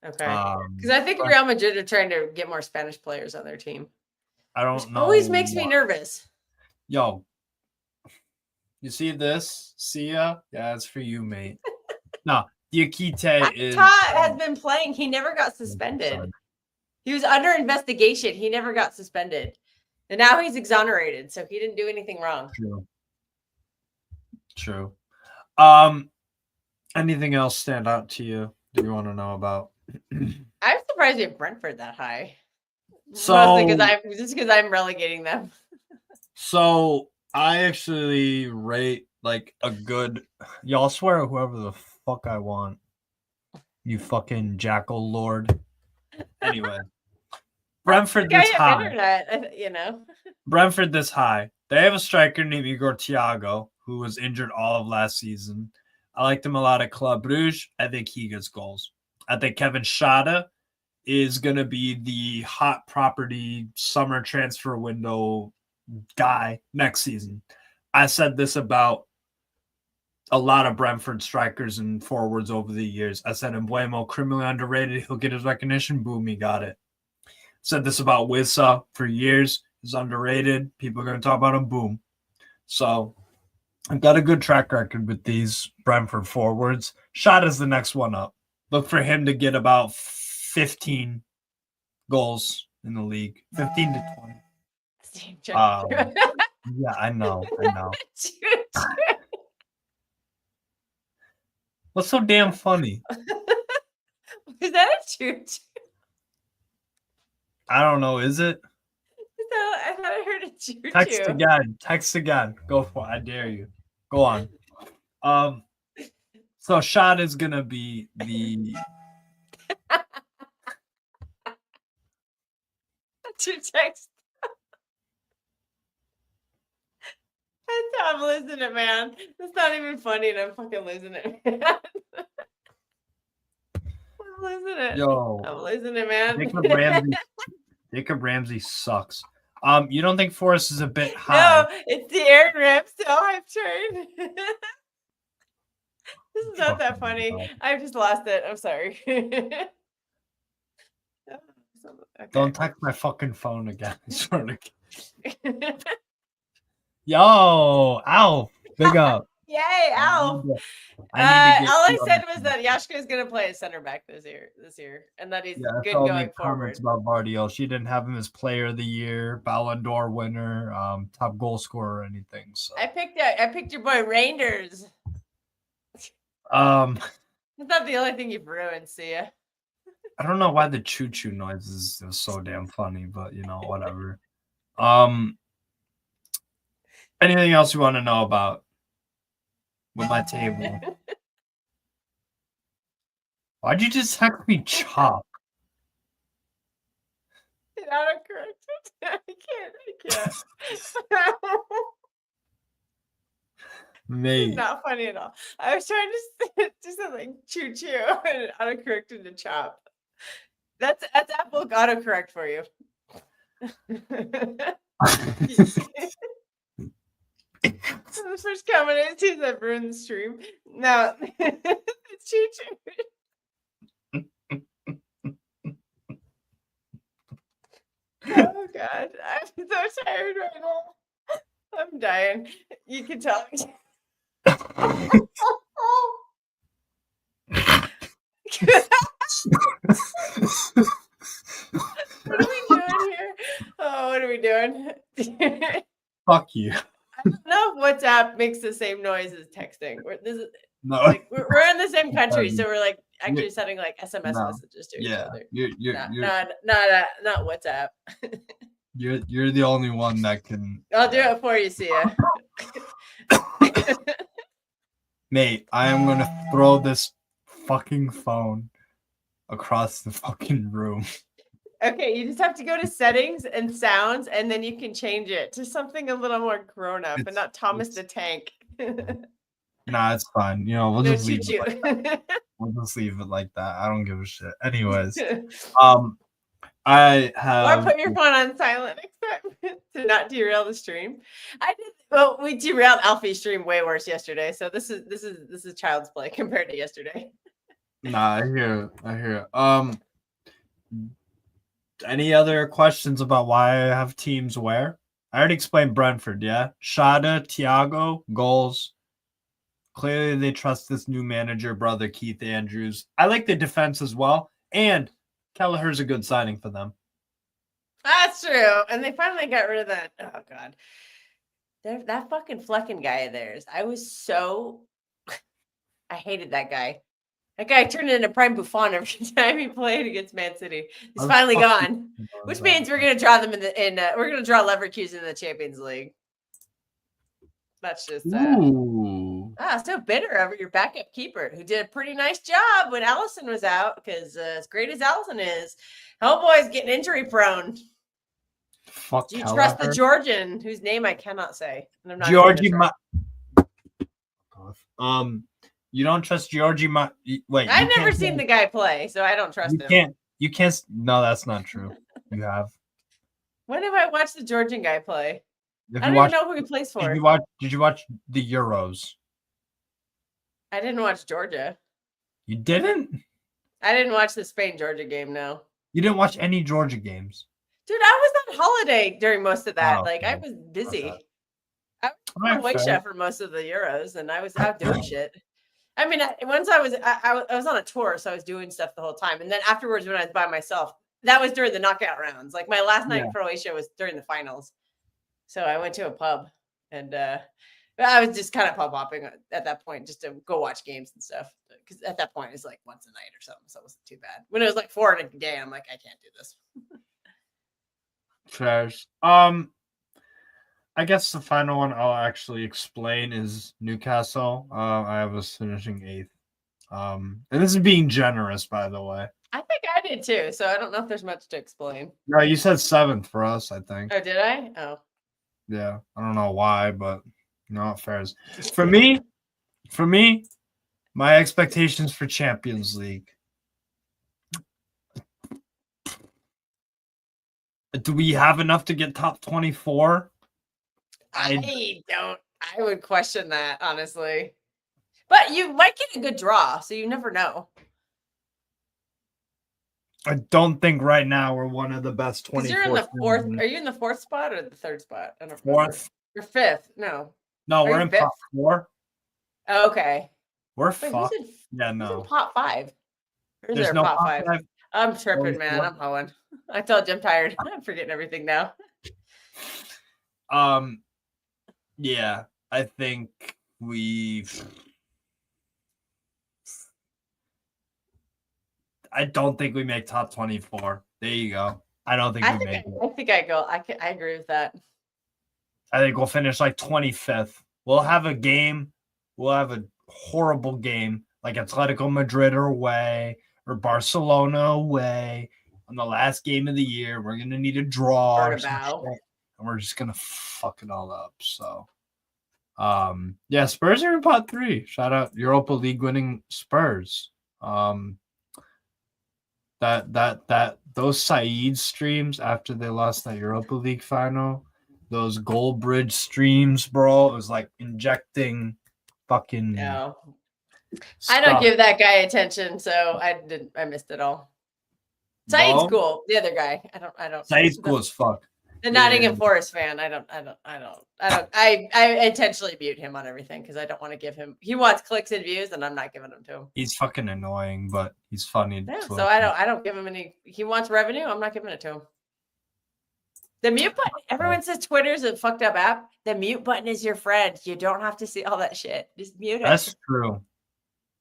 Okay, because I think Real Madrid are trying to get more Spanish players on their team. I don't know. Always makes me nervous. Yo, you see this? See ya? Yeah, it's for you, mate. No, Diakite is. has been playing. He never got suspended. He was under investigation. He never got suspended, and now he's exonerated. So he didn't do anything wrong. True. Anything else stand out to you? Do you want to know about? I'm surprised you have Brentford that high. So because I'm relegating them. So I actually rate like a good. Y'all swear whoever the fuck I want. You fucking jackal lord. Anyway, Brentford this high. Internet, you know. Brentford this high. They have a striker named Igor Thiago who was injured all of last season. I liked him a lot at Club Brugge. I think he gets goals. I think Kevin Schade is going to be the hot property summer transfer window guy next season. I said this about a lot of Brentford strikers and forwards over the years. I said Mbuemo, criminally underrated. He'll get his recognition. Boom, he got it. Said this about Wissa for years. He's underrated. People are going to talk about him. Boom. So I've got a good track record with these Brentford forwards. Shot is the next one up. Look for him to get about 15 goals in the league. 15 to 20. Yeah, I know. What's so damn funny? Is that a choo-choo? I don't know. Is it? I thought I heard a choo-choo. Text again. Text again. Go for it. I dare you. Go on. So shot is gonna be the That's your text. I'm losing it, man. It's not even funny, and I'm fucking losing it. Man. I'm losing it. yo. I'm losing it, man. Jacob Ramsey sucks. You don't think Forrest is a bit high? No, it's the Aaron Ramsdale hype train. This is not that funny. I just lost it. I'm sorry. Okay. Don't text my fucking phone again. Yo, Alf, big up. Yay, Alf. All All I said was that Yashka is going to play as center back this year, and that he's good going forward. About Vardiel. She didn't have him as player of the year, Ballon d'Or winner, top goal scorer, or anything. So I picked your boy Reinders. It's not the only thing you've ruined, Sia. I don't know why the choo-choo noise is so damn funny, but whatever. Anything else you want to know about with my table? Why'd you just text me chop? It autocorrected. I can't. Mate. Not funny at all. I was trying to do something choo-choo and it autocorrected to chop. That's Apple autocorrect for you. The first comment I see that ruined the stream. No, it's choo-choo. Oh God, I'm so tired right now. I'm dying. You can tell. What are we doing here? Oh, what are we doing? Fuck you. I don't know if WhatsApp makes the same noise as texting. We're in the same country, so we're like actually sending like SMS messages to each other. Not WhatsApp. You're the only one that can. I'll do it for you, Sia. Mate, I am gonna throw this fucking phone across the fucking room. Okay, you just have to go to settings and sounds, and then you can change it to something a little more grown up and not Thomas the Tank. Nah, it's fine. We'll just leave it like that. We'll just leave it like that. I don't give a shit. Anyways, I have. Or put your phone on silent to not derail the stream. Well, we derailed Alfie's stream way worse yesterday, so this is child's play compared to yesterday. Nah, I hear it. Any other questions about why I have teams where? I already explained Brentford, yeah? Shada, Thiago, goals. Clearly they trust this new manager, brother Keith Andrews. I like the defense as well. And Kelleher's a good signing for them. That's true. And they finally got rid of that. Oh, God. That fucking Flecken guy of theirs. I hated that guy. That guy turned into Prime Buffon every time he played against Man City. He's finally gone, which means we're gonna draw them we're gonna draw Leverkusen in the Champions League. That's just so bitter over your backup keeper who did a pretty nice job when Allison was out. Because as great as Allison is, Hellboy's getting injury prone. Fuck. Do you trust the Georgian whose name I cannot say? And I'm not Georgie. You don't trust Georgie? Wait, I've never seen the guy play, so I don't trust him. You can't. No, that's not true. You have. When have I watched the Georgian guy play? I don't even know who he plays for. Did you watch the Euros? I didn't watch Georgia. You didn't? I didn't watch the Spain-Georgia game, no. You didn't watch any Georgia games? Dude, I was on holiday during most of that. I was busy. Okay. I was on Wakecha for most of the Euros, and I was out doing shit. I mean, once I was on a tour, so I was doing stuff the whole time. And then afterwards, when I was by myself, that was during the knockout rounds. My last night in Croatia was during the finals. So I went to a pub and I was just kind of pop-popping at that point just to go watch games and stuff. Because at that point, it's like once a night or something. So it wasn't too bad. When it was like 4 in a day, I'm like, I can't do this. Trash. I guess the final one I'll actually explain is Newcastle. I was finishing 8th. And this is being generous, by the way. I think I did too. So I don't know if there's much to explain. No, you said 7th for us, I think. Oh, did I? Oh. Yeah, I don't know why, but no, fair. For me, my expectations for Champions League. Do we have enough to get top 24? I don't. I would question that, honestly. But you might get a good draw, so you never know. I don't think right now we're one of the best 24. Because you're in the 4th. Are you in the 4th spot or the 3rd spot? I don't remember. 4th. You're 5th. No. No, Are we're you in 5th? pot 4. Oh, okay. We're Wait, fucked. who's in, Yeah, who's no. in pot 5? Or is There's there a no pot pot 5? 5. I'm tripping, Only man. 4. I'm hoeing. I told you I'm tired. I'm forgetting everything now. Yeah, I think I don't think we make top 24. There you go. I don't think we make it. I think I go. I agree with that. I think we'll finish like 25th. We'll have a game. We'll have a horrible game like Atletico Madrid away or Barcelona away on the last game of the year. We're going to need a draw or some shit, and we're just going to fuck it all up. So, yeah, Spurs are in pot 3. Shout out Europa League winning Spurs. Those Saeed streams after they lost that Europa League final, those Gold Bridge streams, bro, it was like injecting fucking. No, stuff. I don't give that guy attention, so I missed it all. Saeed's cool. The other guy, I don't. Saeed's cool as fuck. The Nottingham Forest fan. I intentionally mute him on everything because I don't want to give him. He wants clicks and views, and I'm not giving them to him. He's fucking annoying, but he's funny. Yeah, so I don't give him any. He wants revenue. I'm not giving it to him. The mute button. Everyone says Twitter's a fucked up app. The mute button is your friend. You don't have to see all that shit. Just mute it. That's true.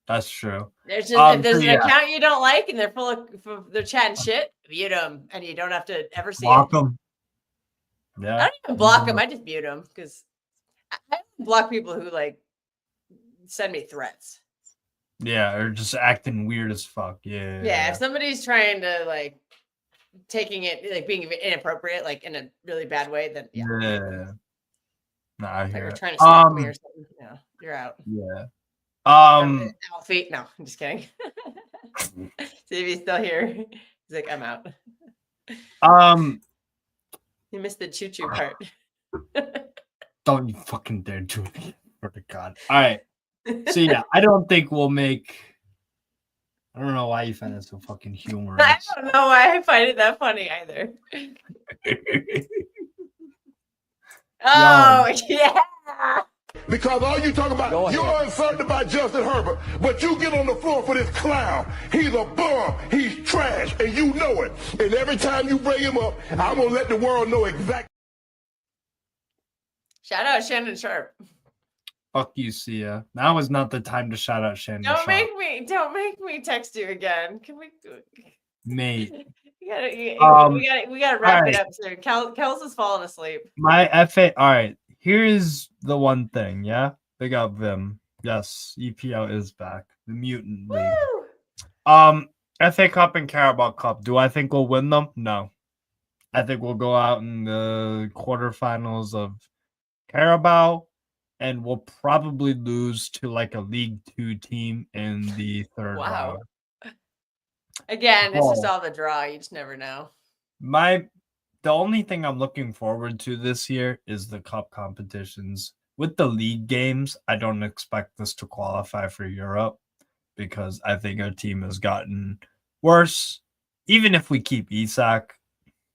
That's true. There's just if there's an account you don't like and they're full of they're chatting shit, mute them, and you don't have to ever see block it. them. Yeah. I don't even block them. I just mute them because I block people who like send me threats. Yeah, or just acting weird as fuck. Yeah. Yeah, if somebody's trying to like taking it like being inappropriate, like in a really bad way, then yeah. Nah, I hear like it. trying to smack me or something. Yeah, you're out. Yeah. Alfie, no, I'm just kidding. See if he's still here. He's like, I'm out. You missed the choo-choo part. Don't you fucking dare do it. For the God. All right. So yeah, I don't think we'll make. I don't know why you find it so fucking humorous. I don't know why I find it that funny either. Oh yeah. Because all you talk about, you're uncertain about Justin Herbert, but you get on the floor for this clown. He's a bum. He's trash, and you know it. And every time you bring him up, I'm gonna let the world know exactly. Shout out Shannon Sharp. Fuck you, Sia. Now is not the time to shout out Shannon Don't Sharp. make me text you again. Can we? Mate. We gotta wrap it right. up soon. Kels is falling asleep. My FA. All right. Here's the one thing. Yeah. Big up Vim. Yes. EPL is back. The Mutant League. Woo! FA Cup and Carabao Cup. Do I think we'll win them? No. I think we'll go out in the quarterfinals of Carabao, and we'll probably lose to like a League 2 team in the third round. Again, it's just all the draw. You just never know. The only thing I'm looking forward to this year is the cup competitions. With the league games, I don't expect us to qualify for Europe because I think our team has gotten worse. Even if we keep Isak,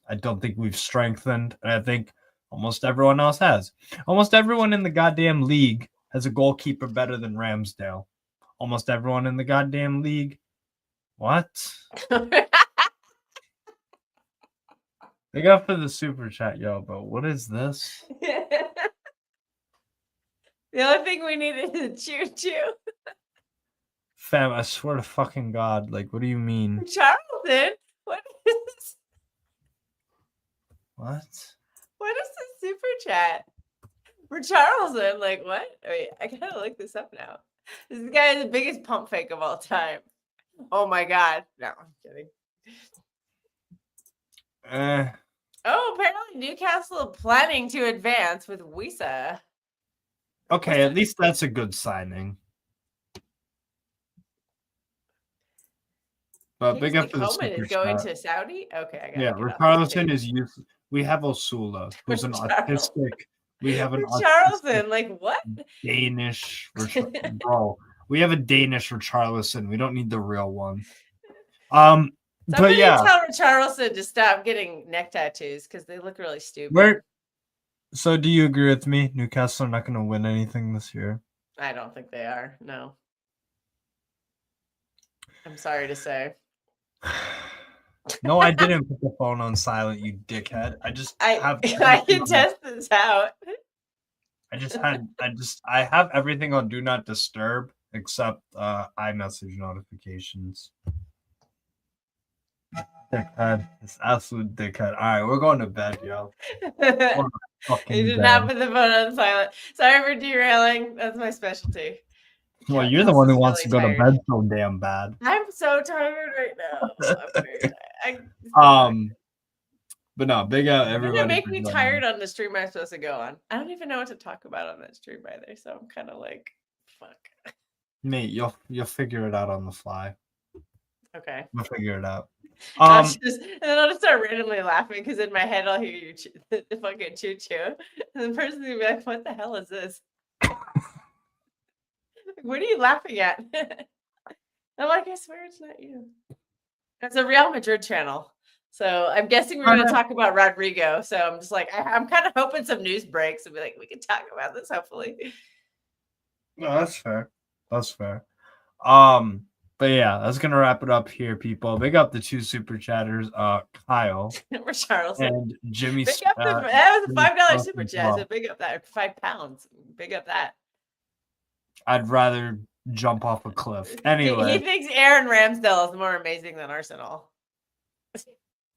I don't think we've strengthened. And I think almost everyone else has. Almost everyone in the goddamn league has a goalkeeper better than Ramsdale. Almost everyone in the goddamn league. What? They got for the super chat, yo, but what is this? The only thing we need is a choo-choo. Fam, I swear to fucking God. Like, what do you mean? Charlton, what is What? the super chat for Charleston? Like what? Wait, I gotta look this up now. This guy is the biggest pump fake of all time. Oh my god. No, I'm kidding. Oh, apparently Newcastle planning to advance with Wisa. Okay, at least that's a good signing. But big up for the Coleman super is going chat. to Saudi. Okay, I got. Yeah, Richarlison is used. We have Osula, who's an autistic. We have an Charleston. Like what? Danish bro. We have a Danish Richarlison. We don't need the real one. Somebody but yeah, tell Richarlison to stop getting neck tattoos because they look really stupid. So do you agree with me? Newcastle are not going to win anything this year. I don't think they are. No. I'm sorry to say. No, I didn't put the phone on silent, you dickhead. I can test this out. I have everything on do not disturb except iMessage notifications. Dickhead. It's absolute dickhead. All right, we're going to bed, yo. You did not put the phone on silent. Sorry for derailing. That's my specialty. Well, you're the one who wants to go to bed so damn bad. I'm so tired right now. But no, big out everybody. You're gonna make me tired on the stream I'm supposed to go on. I don't even know what to talk about on that stream either, so I'm kind of like, fuck. Mate, you'll figure it out on the fly. Okay. We'll figure it out. And then I'll just start randomly laughing because in my head I'll hear you the fucking choo choo, and the person's gonna be like, "What the hell is this? What are you laughing at?" I'm like, "I swear it's not you." It's a Real Madrid channel, so I'm guessing we're gonna talk about Rodrigo. So I'm just like, I'm kind of hoping some news breaks and be like, we can talk about this hopefully. No, that's fair. That's fair. But yeah, that's gonna wrap it up here, people. Big up the two super chatters, Kyle We're Charleston and Jimmy. Big up that was a $5 super chat. Well. So big up that £5. Big up that. I'd rather jump off a cliff. Anyway, he thinks Aaron Ramsdale is more amazing than Arsenal.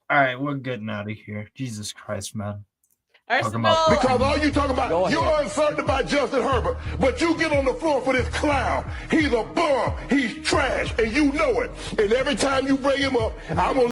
All right, we're getting out of here. Jesus Christ, man. Arsenal. Because all you talk about, you're uncertain about Justin Herbert, but you get on the floor for this clown. He's a bum. He's trash, and you know it. And every time you bring him up, I'm going to